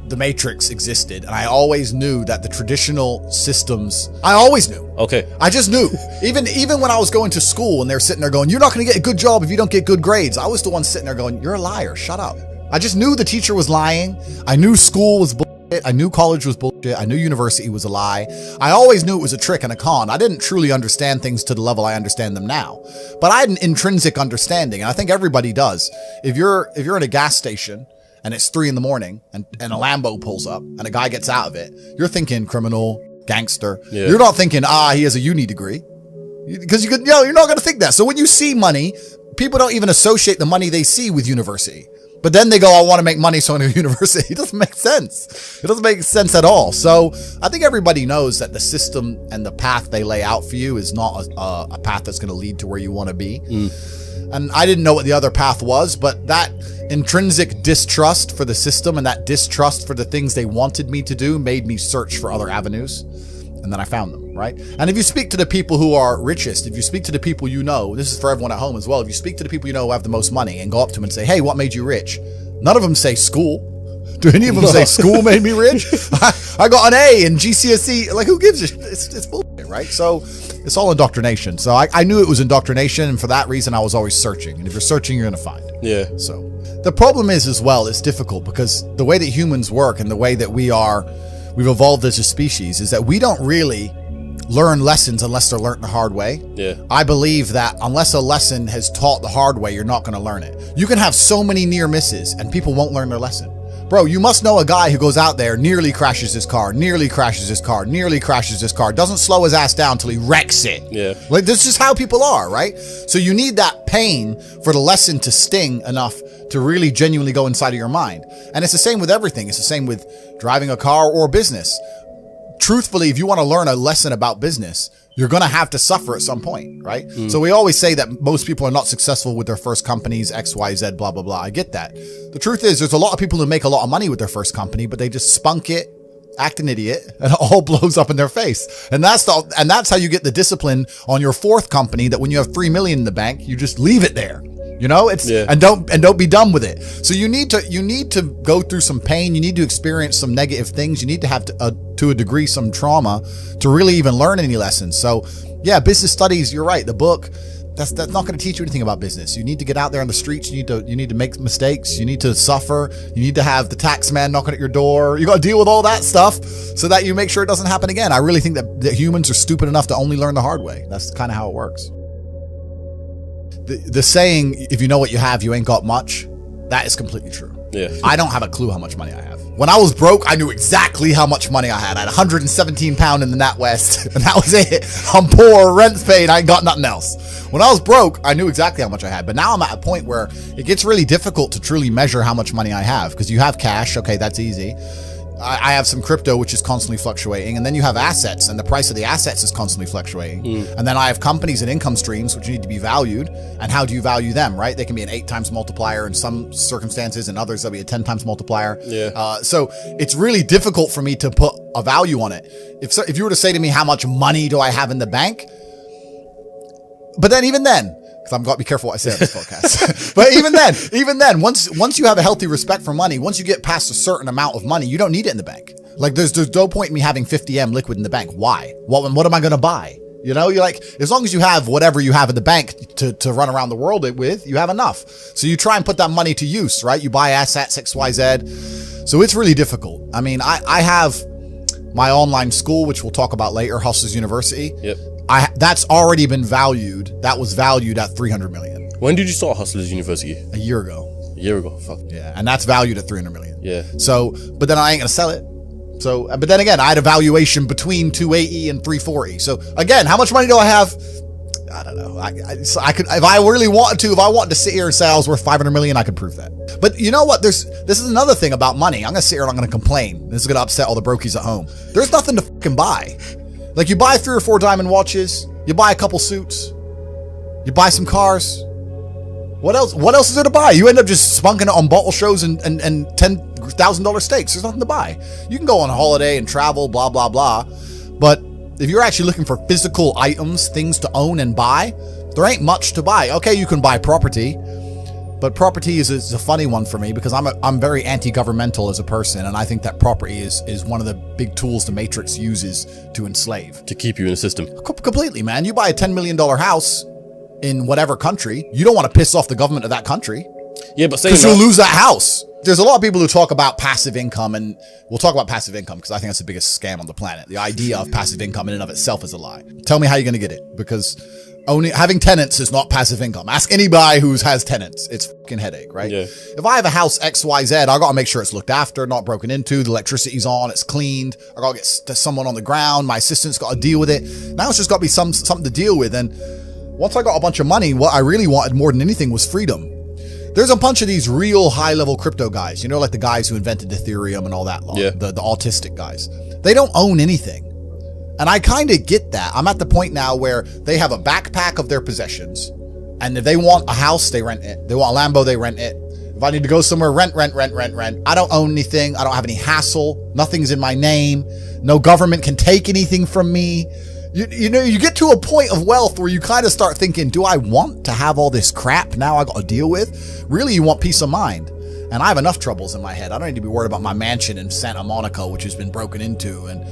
the Matrix existed, and I always knew that the traditional systems, I always knew. I just knew. Even when I was going to school and they're sitting there going, you're not going to get a good job if you don't get good grades. I was the one sitting there going, you're a liar, shut up. I just knew the teacher was lying. I knew school was bullshit. I knew college was bullshit. I knew university was a lie. I always knew it was a trick and a con. I didn't truly understand things to the level I understand them now, but I had an intrinsic understanding, and I think everybody does. If you're in a gas station and it's 3 a.m. and a Lambo pulls up and a guy gets out of it, you're thinking criminal, gangster. You're not thinking, he has a uni degree, because you're not going to think that. So when you see money, people don't even associate the money they see with university. But then they go, I want to make money, so I'm going to university. It doesn't make sense. It doesn't make sense at all. So I think everybody knows that the system and the path they lay out for you is not a path that's going to lead to where you want to be. And I didn't know what the other path was, but that intrinsic distrust for the system and that distrust for the things they wanted me to do made me search for other avenues. And then I found them, right? And if you speak to the people who are richest, if you speak to the people you know, this is for everyone at home as well, if you speak to the people you know who have the most money and go up to them and say, hey, what made you rich? None of them say school. Do any of them say school made me rich? I got an A in GCSE. Like, who gives a shit? It's bullshit, right? So it's all indoctrination. So I knew it was indoctrination, and for that reason, I was always searching. And if you're searching, you're going to find. Yeah. So the problem is, as well, it's difficult because the way that humans work and the way that we've evolved as a species is that we don't really learn lessons unless they're learned the hard way. Yeah. I believe that unless a lesson has taught the hard way, you're not going to learn it. You can have so many near misses and people won't learn their lesson. Bro, you must know a guy who goes out there, nearly crashes his car, doesn't slow his ass down till he wrecks it. Yeah. Like, this is how people are, right? So you need that pain for the lesson to sting enough to really genuinely go inside of your mind. And it's the same with everything. It's the same with driving a car or business. Truthfully, if you want to learn a lesson about business, you're going to have to suffer at some point, right? So we always say that most people are not successful with their first companies, X, Y, Z, blah, blah, blah. I get that. The truth is there's a lot of people who make a lot of money with their first company, but they just spunk it, act an idiot, and it all blows up in their face. And that's how you get the discipline on your fourth company, that when you have 3 million in the bank, you just leave it there. You know, and don't be done with it. So you need to go through some pain. You need to experience some negative things. You need to have to a degree some trauma to really even learn any lessons. So yeah, business studies, you're right. The book, that's not going to teach you anything about business. You need to get out there on the streets. You need to make mistakes. You need to suffer. You need to have the tax man knocking at your door. You got to deal with all that stuff so that you make sure it doesn't happen again. I really think that humans are stupid enough to only learn the hard way. That's kind of how it works. The saying, if you know what you have, you ain't got much, that is completely true. Yeah. I don't have a clue how much money I have. When I was broke, I knew exactly how much money I had. I had 117 pound in the NatWest, and that was it. I'm poor, rent's paid, I ain't got nothing else. When I was broke, I knew exactly how much I had. But now I'm at a point where it gets really difficult to truly measure how much money I have, because you have cash. Okay, that's easy. I have some crypto, which is constantly fluctuating. And then you have assets, and the price of the assets is constantly fluctuating. And then I have companies and income streams, which need to be valued. And how do you value them, right? They can be an 8 times multiplier in some circumstances, and others they'll be a 10 times multiplier. Yeah. So it's really difficult for me to put a value on it. If you were to say to me, how much money do I have in the bank? But then even then, because I've got to be careful what I say on this podcast. But even then, once you have a healthy respect for money, once you get past a certain amount of money, you don't need it in the bank. Like there's no point in me having 50M liquid in the bank. Why? What am I going to buy? You know, you're like, as long as you have whatever you have in the bank to run around the world with, you have enough. So you try and put that money to use, right? You buy assets, XYZ. So it's really difficult. I mean, I have my online school, which we'll talk about later, Hustlers University. Yep. That's already been valued. That was valued at 300 million. When did you start Hustlers University? A year ago. A year ago. Fuck. Yeah. And that's valued at 300 million. Yeah. So, but then I ain't going to sell it. So, but then again, I had a valuation between 280 and 340. So again, how much money do I have? I don't know. I could, if I really wanted to, if I wanted to sit here and say I was worth 500 million, I could prove that. But you know what? This is another thing about money. I'm going to sit here and I'm going to complain. This is going to upset all the brokies at home. There's nothing to fucking buy. Like you buy 3 or 4 diamond watches, you buy a couple suits, you buy some cars. What else is there to buy? You end up just spunking it on bottle shows and $10,000 steaks. There's nothing to buy. You can go on holiday and travel, blah, blah, blah. But if you're actually looking for physical items, things to own and buy, there ain't much to buy. Okay, you can buy property, but property is a funny one for me because I'm very anti-governmental as a person, and I think that property is one of the big tools the Matrix uses to enslave. To keep you in the system. Completely, man. You buy a $10 million house in whatever country, you don't want to piss off the government of that country. Yeah, but because you'll lose that house. There's a lot of people who talk about passive income, and we'll talk about passive income because I think that's the biggest scam on the planet. The idea of passive income in and of itself is a lie. Tell me how you're going to get it, because only having tenants is not passive income. Ask anybody who has tenants. It's fucking headache, right? Yeah. If I have a house XYZ, I got to make sure it's looked after, not broken into, the electricity's on, it's cleaned. I got to get someone on the ground. My assistant's got to deal with it. Now it's just got to be something to deal with. And once I got a bunch of money, what I really wanted more than anything was freedom. There's a bunch of these real high-level crypto guys, you know, like the guys who invented Ethereum and all that lot, the autistic guys. They don't own anything. And I kind of get that. I'm at the point now where they have a backpack of their possessions, and if they want a house, they rent it. They want a Lambo, they rent it. If I need to go somewhere, rent. I don't own anything. I don't have any hassle. Nothing's in my name. No government can take anything from me. You know, you get to a point of wealth where you kind of start thinking, do I want to have all this crap now I got to deal with? Really, you want peace of mind. And I have enough troubles in my head. I don't need to be worried about my mansion in Santa Monica, which has been broken into. And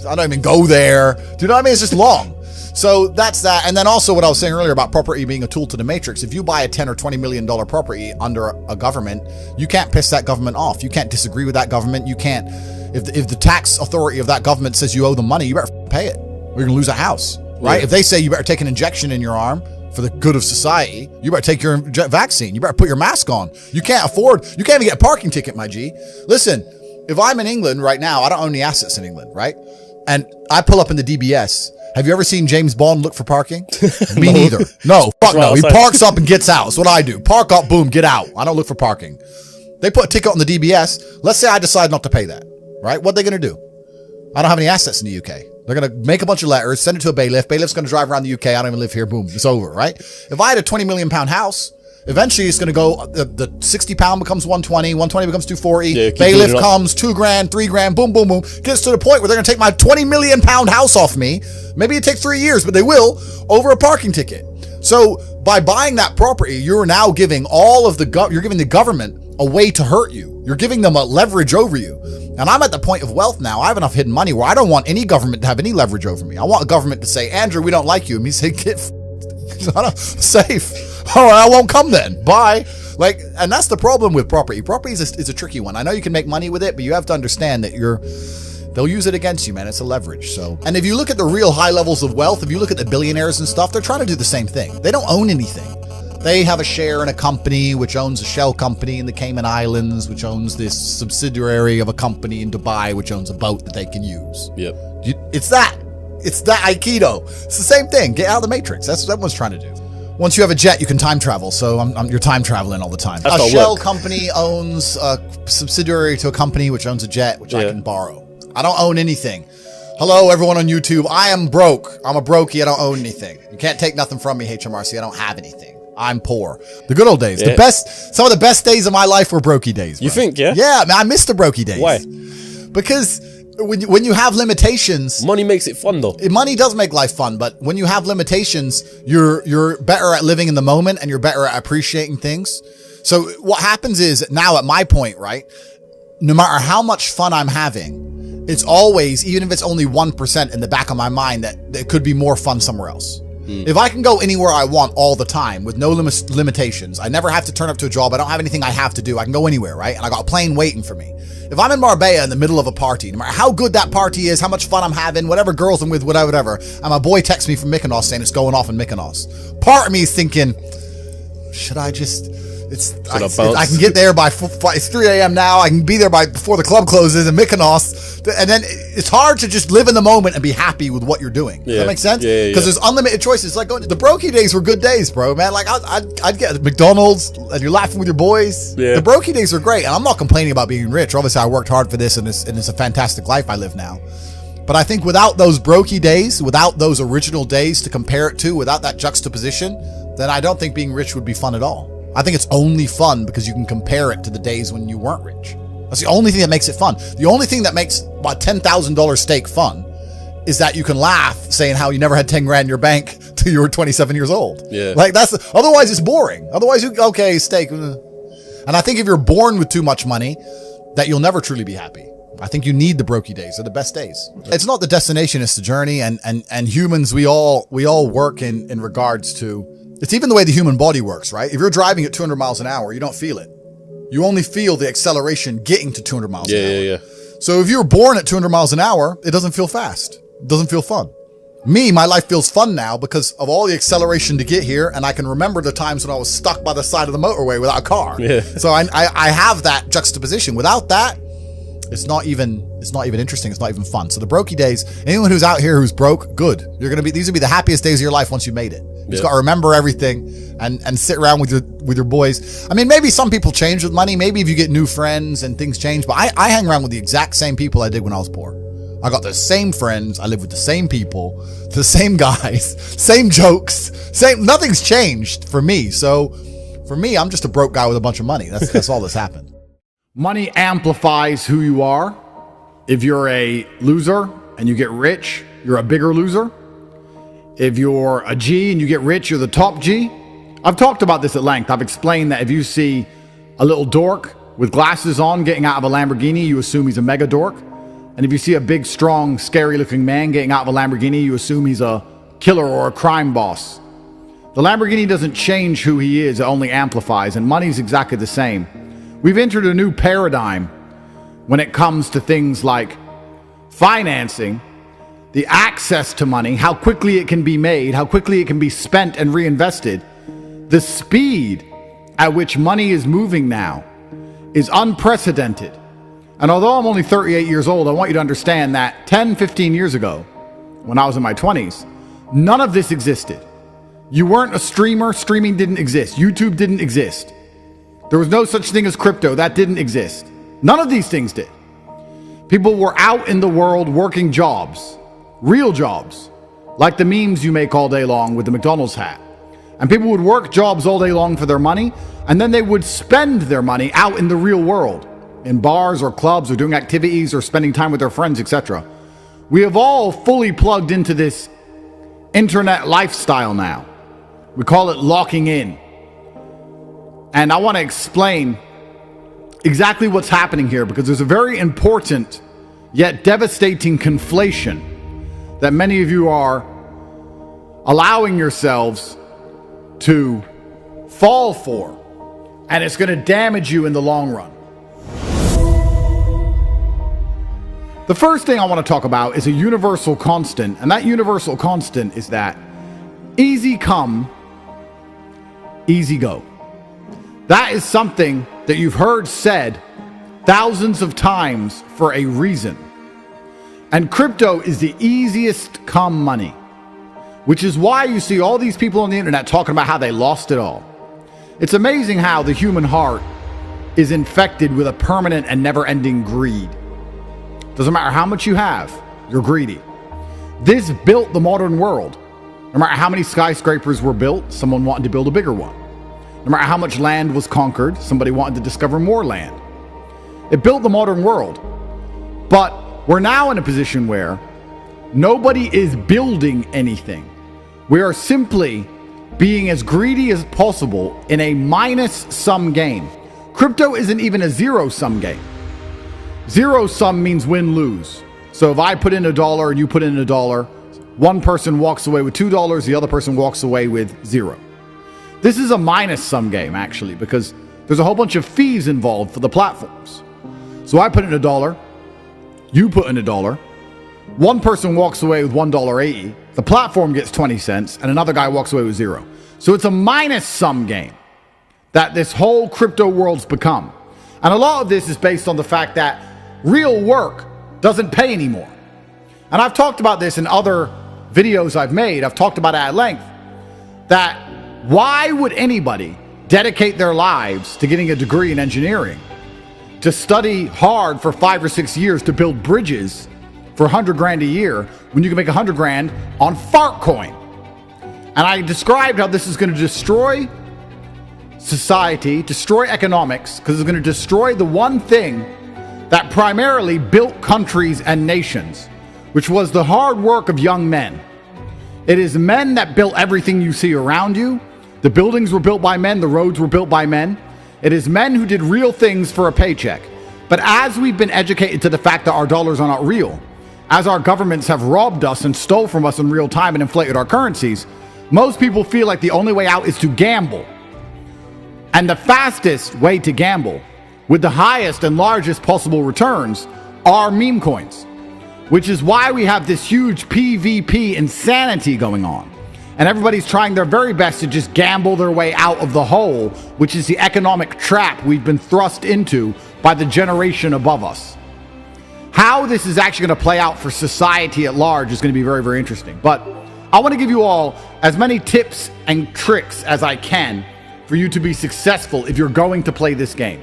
I don't even go there. Do you know what I mean? It's just long. So that's that. And then also what I was saying earlier about property being a tool to the matrix. If you buy a $10 or $20 million property under a government, you can't piss that government off. You can't disagree with that government. You can't, if the tax authority of that government says you owe them money, you better pay it. Or you're going to lose a house, right? Yeah. If they say you better take an injection in your arm for the good of society, you better take your vaccine. You better put your mask on. You can't even get a parking ticket, my G. Listen, if I'm in England right now, I don't own any assets in England, right? And I pull up in the DBS. Have you ever seen James Bond look for parking? Me neither. No, fuck no. He parks up and gets out. That's what I do. Park up, boom, get out. I don't look for parking. They put a ticket on the DBS. Let's say I decide not to pay that, right? What are they going to do? I don't have any assets in the UK. They're going to make a bunch of letters, send it to a bailiff. Bailiff's going to drive around the UK. I don't even live here. Boom, it's over, right? If I had a £20 million house, eventually it's going to go, the £60 becomes 120, 120 becomes 240. Yeah, bailiff comes, $2,000, $3,000, boom, boom, boom. Gets to the point where they're going to take my £20 million house off me. Maybe it takes 3 years, but they will, over a parking ticket. So by buying that property, you're now giving you're giving the government a way to hurt you. You're giving them a leverage over you. And I'm at the point of wealth now. I have enough hidden money where I don't want any government to have any leverage over me. I want a government to say, Andrew, we don't like you. And me say, get safe. All right, I won't come then. Bye. And that's the problem with property. Property is a tricky one. I know you can make money with it, but you have to understand that they'll use it against you, man. It's a leverage. So, and if you look at the real high levels of wealth, if you look at the billionaires and stuff, they're trying to do the same thing. They don't own anything. They have a share in a company which owns a shell company in the Cayman Islands, which owns this subsidiary of a company in Dubai, which owns a boat that they can use. Yep. It's that Aikido. It's the same thing. Get out of the matrix. That's what everyone's trying to do. Once you have a jet, you can time travel. So you're time traveling all the time. A shell company owns a subsidiary to a company which owns a jet, which I can borrow. I don't own anything. Hello, everyone on YouTube. I am broke. I'm a brokey. I don't own anything. You can't take nothing from me, HMRC. I don't have anything. I'm poor. The good old days. Yeah. Some of the best days of my life were brokey days, bro. You think, yeah? Yeah, man, I miss the brokey days. Why? Because when you have limitations, money makes it fun though. Money does make life fun, but when you have limitations, you're better at living in the moment and you're better at appreciating things. So what happens is now at my point, right? No matter how much fun I'm having, it's always, even if it's only 1% in the back of my mind, that it could be more fun somewhere else. If I can go anywhere I want all the time with no limitations, I never have to turn up to a job. I don't have anything I have to do. I can go anywhere, right? And I got a plane waiting for me. If I'm in Marbella in the middle of a party, no matter how good that party is, how much fun I'm having, whatever girls I'm with, whatever, and my boy texts me from Mykonos saying it's going off in Mykonos. Part of me is thinking, should I just... I can get there by it's 3 a.m. now. I can be there before the club closes in Mykonos. And then it's hard to just live in the moment and be happy with what you're doing. Does that make sense? Yeah. Because there's unlimited choices. Like the brokey days were good days, bro, man. Like I'd get McDonald's and you're laughing with your boys. Yeah. The brokey days are great. And I'm not complaining about being rich. Obviously, I worked hard for this and it's a fantastic life I live now. But I think without those brokey days, without those original days to compare it to, without that juxtaposition, then I don't think being rich would be fun at all. I think it's only fun because you can compare it to the days when you weren't rich. That's the only thing that makes it fun. The only thing that makes a $10,000 steak fun is that you can laugh saying how you never had 10 grand in your bank till you were 27 years old. Yeah. Otherwise it's boring. Otherwise, okay, steak. And I think if you're born with too much money, that you'll never truly be happy. I think you need the brokey days. They're the best days. It's not the destination, it's the journey. And humans, we all work in regards to, it's even the way the human body works, right? If you're driving at 200 miles an hour, you don't feel it. You only feel the acceleration getting to 200 miles an hour. Yeah. So if you're born at 200 miles an hour, it doesn't feel fast. It doesn't feel fun. My life feels fun now because of all the acceleration to get here. And I can remember the times when I was stuck by the side of the motorway without a car. Yeah. So I have that juxtaposition. Without that, it's not even It's not even interesting. It's not even fun. So the brokey days, anyone who's out here who's broke, good. These will be the happiest days of your life once you made it. You just got to remember everything and sit around with your boys. I mean, maybe some people change with money. Maybe if you get new friends and things change, but I hang around with the exact same people I did when I was poor. I got the same friends. I live with the same people, the same guys, same jokes, nothing's changed for me. So for me, I'm just a broke guy with a bunch of money. That's all that's happened. Money amplifies who you are. If you're a loser and you get rich, you're a bigger loser. If you're a G and you get rich, you're the top G. I've talked about this at length. I've explained that if you see a little dork with glasses on getting out of a Lamborghini, you assume he's a mega dork. And if you see a big, strong, scary-looking man getting out of a Lamborghini, you assume he's a killer or a crime boss. The Lamborghini doesn't change who he is, it only amplifies, and money's exactly the same. We've entered a new paradigm when it comes to things like financing, the access to money, how quickly it can be made, how quickly it can be spent and reinvested. The speed at which money is moving now is unprecedented. And although I'm only 38 years old, I want you to understand that 10, 15 years ago, when I was in my 20s, none of this existed. You weren't a streamer. Streaming didn't exist. YouTube didn't exist. There was no such thing as crypto. That didn't exist. None of these things did. People were out in the world working jobs, real jobs, like the memes you make all day long with the McDonald's hat. And people would work jobs all day long for their money, and then they would spend their money out in the real world, in bars or clubs or doing activities or spending time with their friends, etc. We have all fully plugged into this internet lifestyle now. We call it locking in. And I want to explain exactly what's happening here, because there's a very important yet devastating conflation that many of you are allowing yourselves to fall for, and it's going to damage you in the long run. The first thing I want to talk about is a universal constant, and that universal constant is that easy come, easy go. That is something that you've heard said thousands of times for a reason. And crypto is the easiest come money, which is why you see all these people on the internet talking about how they lost it all. It's amazing how the human heart is infected with a permanent and never-ending greed. Doesn't matter how much you have, you're greedy. This built the modern world. No matter how many skyscrapers were built, someone wanted to build a bigger one. No matter how much land was conquered, somebody wanted to discover more land. It built the modern world. But we're now in a position where nobody is building anything. We are simply being as greedy as possible in a minus-sum game. Crypto isn't even a zero-sum game. Zero-sum means win-lose. So if I put in $1 and you put in $1, one person walks away with $2, the other person walks away with 0. This is a minus-sum game, actually, because there's a whole bunch of fees involved for the platforms. So I put in $1, you put in $1, one person walks away with $1.80, the platform gets 20 cents, and another guy walks away with 0. So it's a minus-sum game that this whole crypto world's become. And a lot of this is based on the fact that real work doesn't pay anymore. And I've talked about this in other videos I've made. I've talked about it at length, that why would anybody dedicate their lives to getting a degree in engineering, to study hard for 5 or 6 years to build bridges for 100 grand a year when you can make 100 grand on Fartcoin? And I described how this is going to destroy society, destroy economics, because it's going to destroy the one thing that primarily built countries and nations, which was the hard work of young men. It is men that built everything you see around you. The buildings were built by men. The roads were built by men. It is men who did real things for a paycheck. But as we've been educated to the fact that our dollars are not real, as our governments have robbed us and stole from us in real time and inflated our currencies, most people feel like the only way out is to gamble. And the fastest way to gamble with the highest and largest possible returns are meme coins, which is why we have this huge PvP insanity going on. And everybody's trying their very best to just gamble their way out of the hole, which is the economic trap we've been thrust into by the generation above us. how this is actually going to play out for society at large is going to be very, very interesting. But I want to give you all as many tips and tricks as I can for you to be successful if you're going to play this game.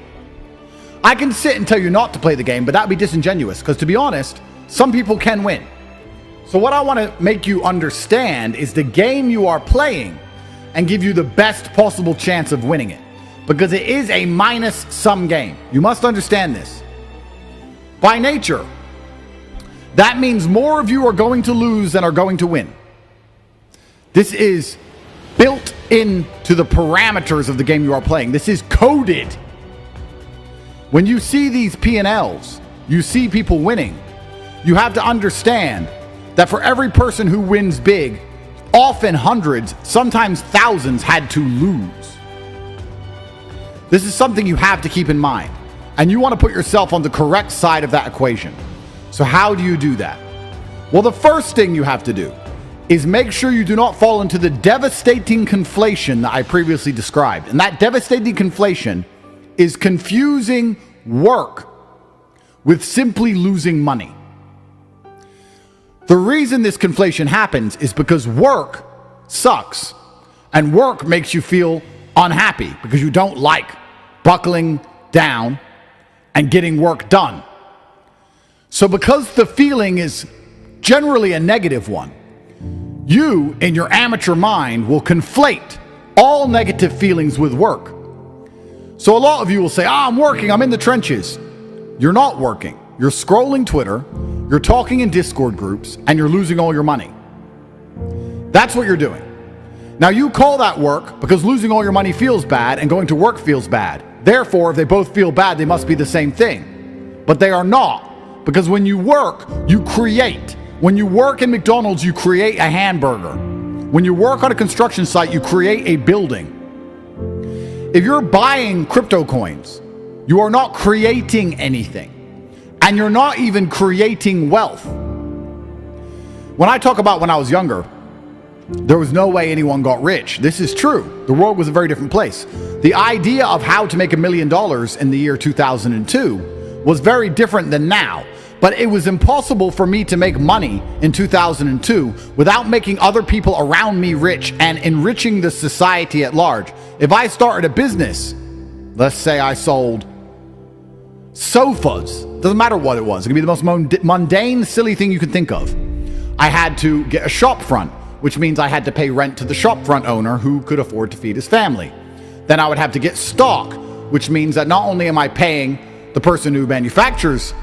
I can sit and tell you not to play the game, but that would be disingenuous, because to be honest, some people can win. So what I want to make you understand is the game you are playing and give you the best possible chance of winning it, because it is a minus sum game. You must understand this. By nature, that means more of you are going to lose than are going to win. This is built into the parameters of the game you are playing. This is coded. When you see these P&Ls, you see people winning, you have to understand that for every person who wins big, often hundreds, sometimes thousands had to lose. This is something you have to keep in mind. And you want to put yourself on the correct side of that equation. So how do you do that? Well, the first thing you have to do is make sure you do not fall into the devastating conflation that I previously described. And that devastating conflation is confusing work with simply losing money. The reason this conflation happens is because work sucks, and work makes you feel unhappy because you don't like buckling down and getting work done. So because the feeling is generally a negative one, you, in your amateur mind, will conflate all negative feelings with work. So a lot of you will say, I'm working, I'm in the trenches. You're not working. You're scrolling Twitter, you're talking in Discord groups, and you're losing all your money. That's what you're doing. Now you call that work because losing all your money feels bad and going to work feels bad. Therefore, if they both feel bad, they must be the same thing. But they are not. Because when you work, you create. When you work in McDonald's, you create a hamburger. When you work on a construction site, you create a building. If you're buying crypto coins, you are not creating anything. And you're not even creating wealth. When I talk about when I was younger, there was no way anyone got rich. This is true. The world was a very different place. The idea of how to make $1 million in the year 2002 was very different than now. But it was impossible for me to make money in 2002 without making other people around me rich and enriching the society at large. If I started a business, let's say I sold sofas, doesn't matter what it was, it could be the most mundane, silly thing you could think of. I had to get a shop front, which means I had to pay rent to the shop front owner who could afford to feed his family. Then I would have to get stock, which means that not only am I paying the person who manufactures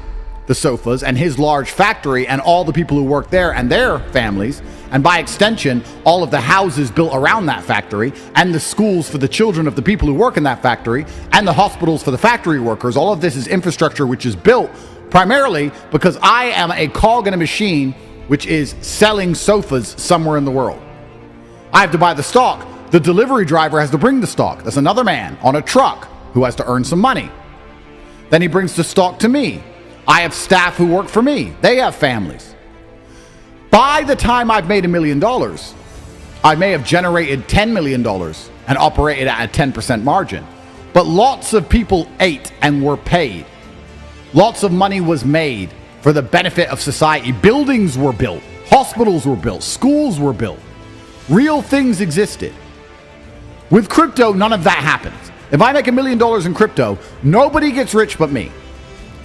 the sofas and his large factory and all the people who work there and their families, and by extension, all of the houses built around that factory, and the schools for the children of the people who work in that factory, and the hospitals for the factory workers. All of this is infrastructure which is built primarily because I am a cog in a machine which is selling sofas somewhere in the world. I have to buy the stock. The delivery driver has to bring the stock. That's another man on a truck who has to earn some money. Then he brings the stock to me. I have staff who work for me. They have families. By the time I've made $1 million, I may have generated $10 million and operated at a 10% margin. But lots of people ate and were paid. Lots of money was made for the benefit of society. Buildings were built. Hospitals were built. Schools were built. Real things existed. With crypto, none of that happens. If I make $1 million in crypto, nobody gets rich but me.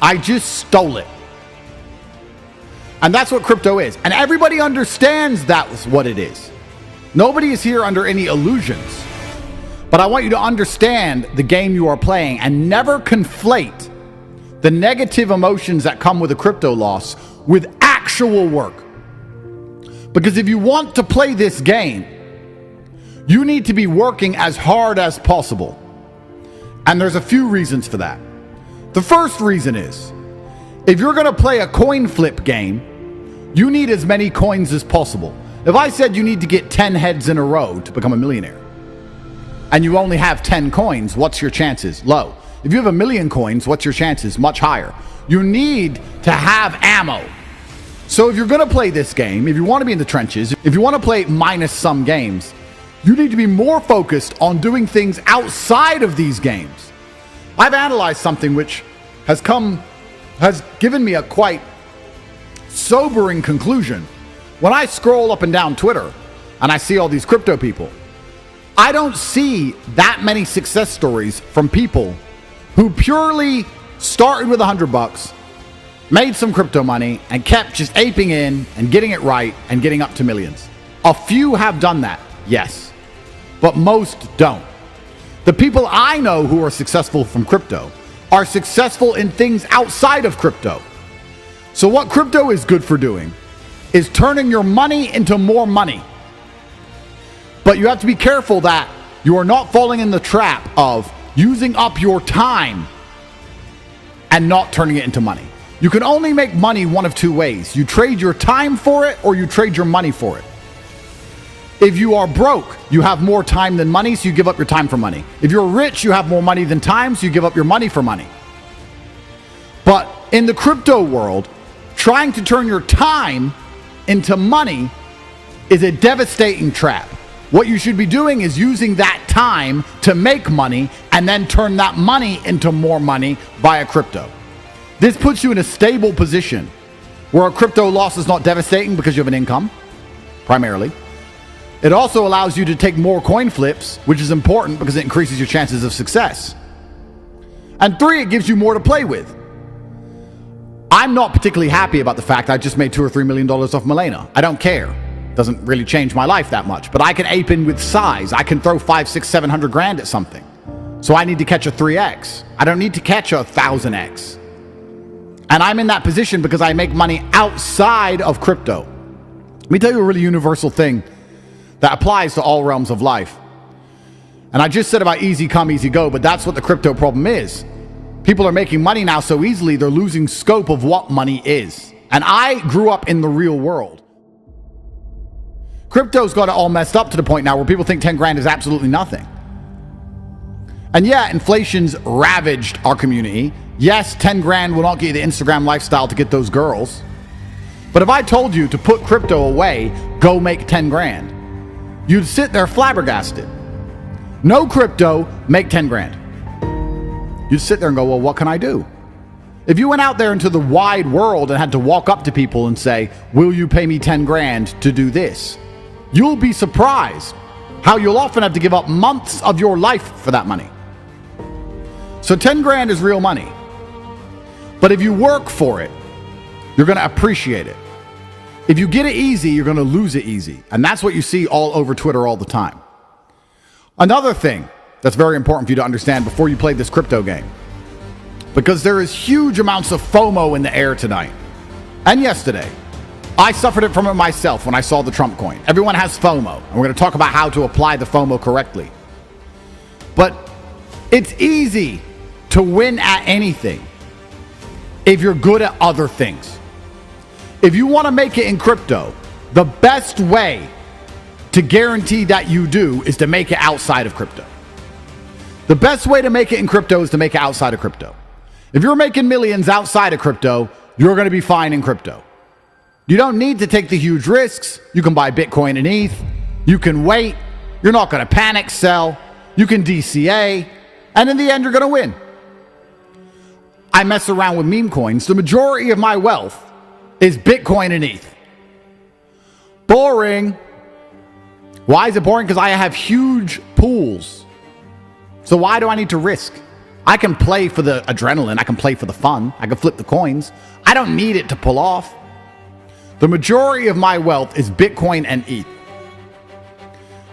I just stole it. And that's what crypto is. And everybody understands that's what it is. Nobody is here under any illusions. But I want you to understand the game you are playing and never conflate the negative emotions that come with a crypto loss with actual work. Because if you want to play this game, you need to be working as hard as possible. And there's a few reasons for that. The first reason is, if you're going to play a coin flip game, you need as many coins as possible. If I said you need to get 10 heads in a row to become a millionaire, and you only have 10 coins, what's your chances? Low. If you have 1 million coins, what's your chances? Much higher. You need to have ammo. So if you're going to play this game, if you want to be in the trenches, if you want to play minus sum games, you need to be more focused on doing things outside of these games. I've analyzed something which has given me a quite sobering conclusion. When I scroll up and down Twitter and I see all these crypto people, I don't see that many success stories from people who purely started with $100, made some crypto money, and kept just aping in and getting it right and getting up to millions. A few have done that, yes, but most don't. The people I know who are successful from crypto are successful in things outside of crypto. So what crypto is good for doing is turning your money into more money. But you have to be careful that you are not falling in the trap of using up your time and not turning it into money. You can only make money one of two ways. You trade your time for it or you trade your money for it. If you are broke, you have more time than money, so you give up your time for money. If you're rich, you have more money than time, so you give up your money for money. But in the crypto world, trying to turn your time into money is a devastating trap. What you should be doing is using that time to make money and then turn that money into more money via crypto. This puts you in a stable position where a crypto loss is not devastating because you have an income, primarily. It also allows you to take more coin flips, which is important because it increases your chances of success. And 3, it gives you more to play with. I'm not particularly happy about the fact I just made $2 or $3 million off Milena. I don't care. Doesn't really change my life that much, but I can ape in with size. I can throw 500, 600, 700 grand at something. So I need to catch a 3x. I don't need to catch a 1000x. And I'm in that position because I make money outside of crypto. Let me tell you a really universal thing that applies to all realms of life. And I just said about easy come, easy go, but that's what the crypto problem is. People are making money now so easily, they're losing scope of what money is. And I grew up in the real world. Crypto's got it all messed up to the point now where people think 10 grand is absolutely nothing. And yeah, inflation's ravaged our community. Yes, 10 grand will not get you the Instagram lifestyle to get those girls. But if I told you to put crypto away, go make 10 grand, you'd sit there flabbergasted. No crypto, make 10 grand. You'd sit there and go, well, what can I do? If you went out there into the wide world and had to walk up to people and say, will you pay me 10 grand to do this? You'll be surprised how you'll often have to give up months of your life for that money. So 10 grand is real money. But if you work for it, you're going to appreciate it. If you get it easy, you're going to lose it easy. And that's what you see all over Twitter all the time. Another thing that's very important for you to understand before you play this crypto game, because there is huge amounts of FOMO in the air tonight and yesterday. I suffered it from it myself when I saw the Trump coin. Everyone has FOMO, and we're going to talk about how to apply the FOMO correctly. But it's easy to win at anything if you're good at other things. If you want to make it in crypto, the best way to guarantee that you do is to make it outside of crypto. The best way to make it in crypto is to make it outside of crypto. If you're making millions outside of crypto, you're going to be fine in crypto. You don't need to take the huge risks. You can buy Bitcoin and ETH. You can wait. You're not going to panic sell. You can DCA. And in the end, you're going to win. I mess around with meme coins. The majority of my wealth is Bitcoin and ETH. Boring. Why is it boring? Because I have huge pools. So why do I need to risk? I can play for the adrenaline. I can play for the fun. I can flip the coins. I don't need it to pull off. The majority of my wealth is Bitcoin and ETH.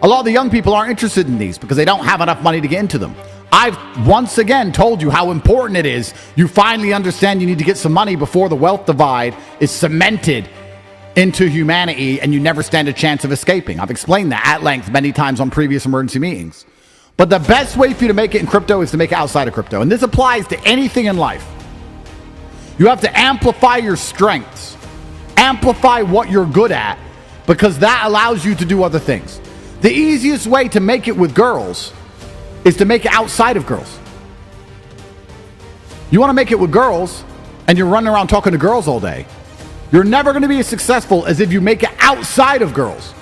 A lot of the young people aren't interested in these because they don't have enough money to get into them. I've once again told you how important it is. You finally understand you need to get some money before the wealth divide is cemented into humanity and you never stand a chance of escaping. I've explained that at length many times on previous emergency meetings. But the best way for you to make it in crypto is to make it outside of crypto. And this applies to anything in life. You have to amplify your strengths. Amplify what you're good at, because that allows you to do other things. The easiest way to make it with girls is to make it outside of girls. You want to make it with girls and you're running around talking to girls all day, you're never going to be as successful as if you make it outside of girls.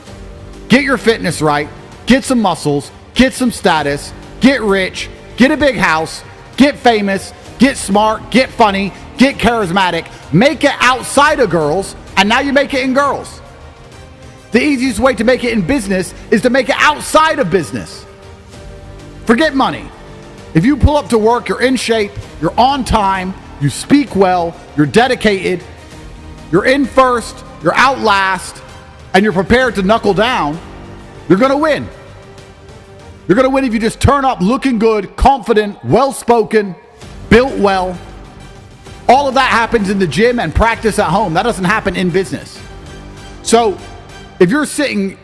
Get your fitness right, get some muscles, get some status, get rich, get a big house, get famous, get smart, get funny, get charismatic, make it outside of girls, and now you make it in girls. The easiest way to make it in business is to make it outside of business. Forget money. If you pull up to work, you're in shape, you're on time, you speak well, you're dedicated, you're in first, you're out last, and you're prepared to knuckle down, you're going to win. You're going to win if you just turn up looking good, confident, well-spoken, built well. All of that happens in the gym and practice at home. That doesn't happen in business. So if you're sitting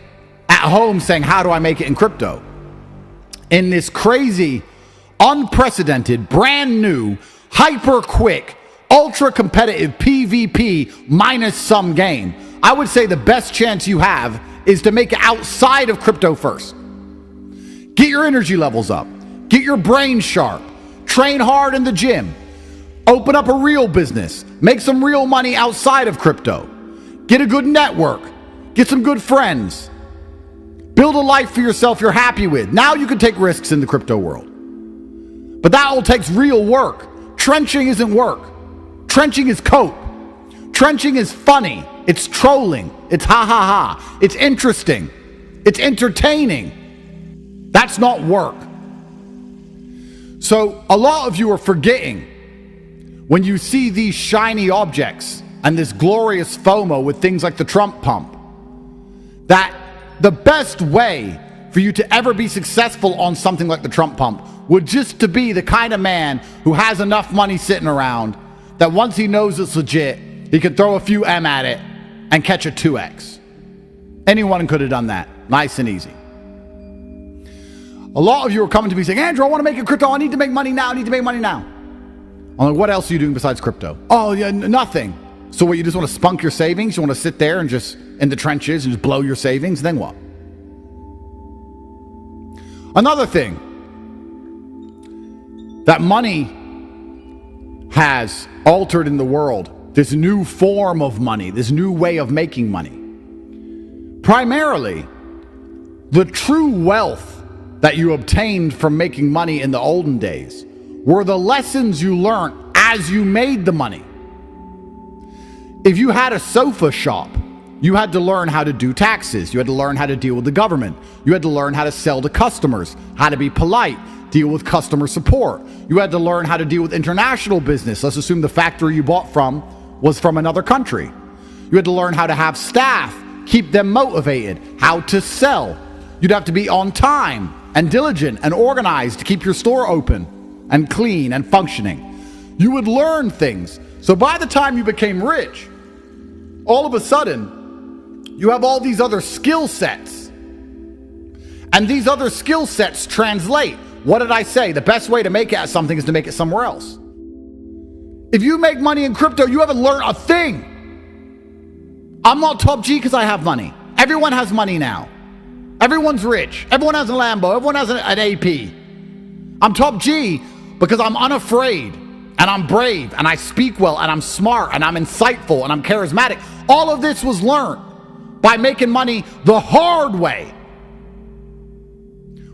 at home saying, how do I make it in crypto? In this crazy, unprecedented, brand new, hyper quick, ultra competitive PvP minus some game, I would say the best chance you have is to make it outside of crypto first. Get your energy levels up. Get your brain sharp. Train hard in the gym. Open up a real business. Make some real money outside of crypto. Get a good network. Get some good friends. Build a life for yourself you're happy with. Now you can take risks in the crypto world. But that all takes real work. Trenching isn't work. Trenching is cope. Trenching is funny. It's trolling. It's ha ha ha. It's interesting. It's entertaining. That's not work. So a lot of you are forgetting when you see these shiny objects and this glorious FOMO with things like the Trump pump, that the best way for you to ever be successful on something like the Trump pump would just to be the kind of man who has enough money sitting around that once he knows it's legit, he could throw a few M at it and catch a 2X. Anyone could have done that. Nice and easy. A lot of you are coming to me saying, Andrew, I want to make a crypto. I need to make money now. I need to make money now. I'm like, what else are you doing besides crypto? Oh, yeah, nothing. So what, you just want to spunk your savings? You want to sit there and just in the trenches and just blow your savings? Then what? Another thing that money has altered in the world, this new form of money, this new way of making money. Primarily, the true wealth that you obtained from making money in the olden days were the lessons you learned as you made the money. If you had a sofa shop, you had to learn how to do taxes. You had to learn how to deal with the government. You had to learn how to sell to customers, how to be polite, deal with customer support. You had to learn how to deal with international business. Let's assume the factory you bought from was from another country. You had to learn how to have staff, keep them motivated, how to sell. You'd have to be on time and diligent and organized to keep your store open and clean and functioning. You would learn things. So by the time you became rich, all of a sudden, you have all these other skill sets. And these other skill sets translate. What did I say? The best way to make it at something is to make it somewhere else. If you make money in crypto, you haven't learned a thing. I'm not top G because I have money. Everyone has money now. Everyone's rich. Everyone has a Lambo. Everyone has an AP. I'm top G because I'm unafraid and I'm brave and I speak well and I'm smart and I'm insightful and I'm charismatic. All of this was learned by making money the hard way.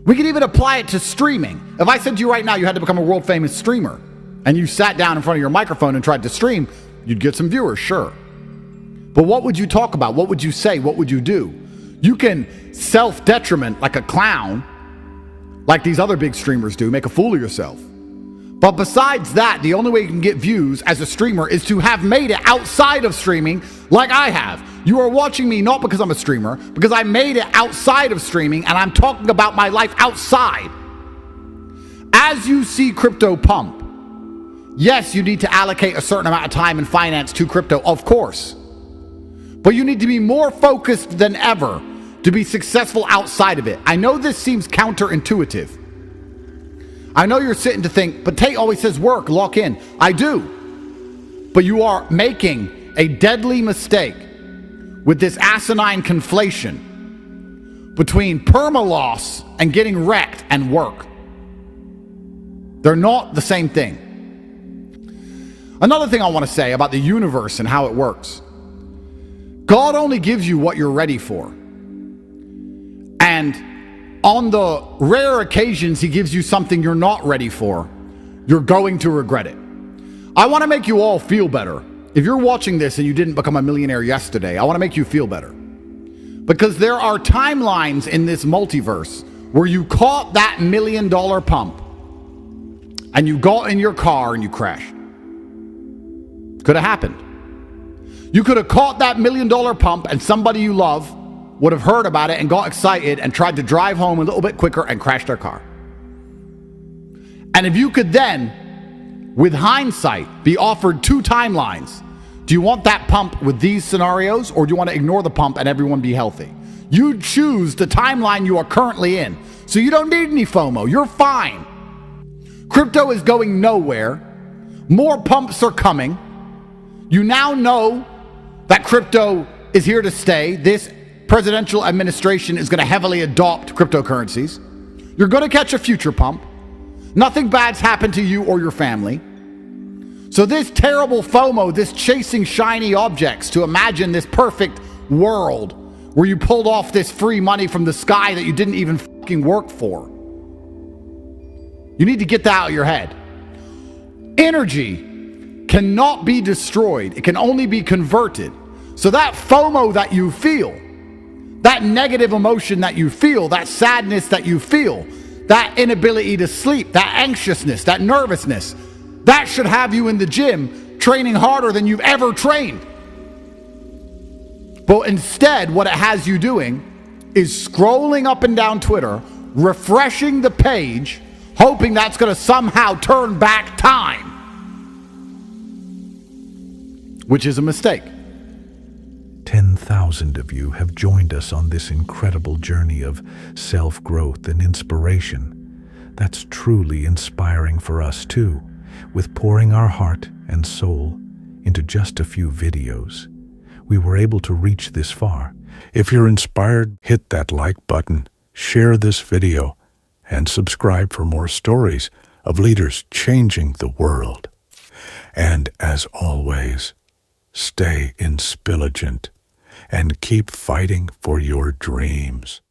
We could even apply it to streaming. If I said to you right now you had to become a world famous streamer and you sat down in front of your microphone and tried to stream, you'd get some viewers, sure. But what would you talk about? What would you say? What would you do? You can self-detriment like a clown, like these other big streamers do, make a fool of yourself. But besides that, the only way you can get views as a streamer is to have made it outside of streaming like I have. You are watching me not because I'm a streamer, because I made it outside of streaming and I'm talking about my life outside. As you see crypto pump, yes, you need to allocate a certain amount of time and finance to crypto, of course. But you need to be more focused than ever to be successful outside of it. I know this seems counterintuitive. I know you're sitting to think, but Tate always says work, lock in. I do. But you are making a deadly mistake with this asinine conflation between perma-loss and getting wrecked and work. They're not the same thing. Another thing I want to say about the universe and how it works. God only gives you what you're ready for. And on the rare occasions he gives you something you're not ready for, you're going to regret it. I want to make you all feel better. if you're watching this and you didn't become a millionaire yesterday, I want to make you feel better. Because there are timelines in this multiverse where you caught that $1 million pump and you got in your car and you crashed. Could have happened. You could have caught that $1 million pump and somebody you love would have heard about it and got excited and tried to drive home a little bit quicker and crashed their car. And if you could then, with hindsight, be offered 2 timelines, do you want that pump with these scenarios, or do you want to ignore the pump and everyone be healthy? You choose the timeline you are currently in. So you don't need any FOMO. You're fine. Crypto is going nowhere. More pumps are coming. You now know that crypto is here to stay. This presidential administration is going to heavily adopt cryptocurrencies. You're going to catch a future pump. Nothing bad's happened to you or your family. So this terrible FOMO, this chasing shiny objects to imagine this perfect world where you pulled off this free money from the sky that you didn't even fucking work for. You need to get that out of your head. Energy cannot be destroyed. It can only be converted. So that FOMO that you feel, that negative emotion that you feel, that sadness that you feel, that inability to sleep, that anxiousness, that nervousness, that should have you in the gym training harder than you've ever trained. But instead, what it has you doing is scrolling up and down Twitter, refreshing the page, hoping that's going to somehow turn back time, which is a mistake. 10,000 of you have joined us on this incredible journey of self-growth and inspiration. That's truly inspiring for us too, with pouring our heart and soul into just a few videos. We were able to reach this far. If you're inspired, hit that like button, share this video, and subscribe for more stories of leaders changing the world. And as always, stay inspilligent and keep fighting for your dreams.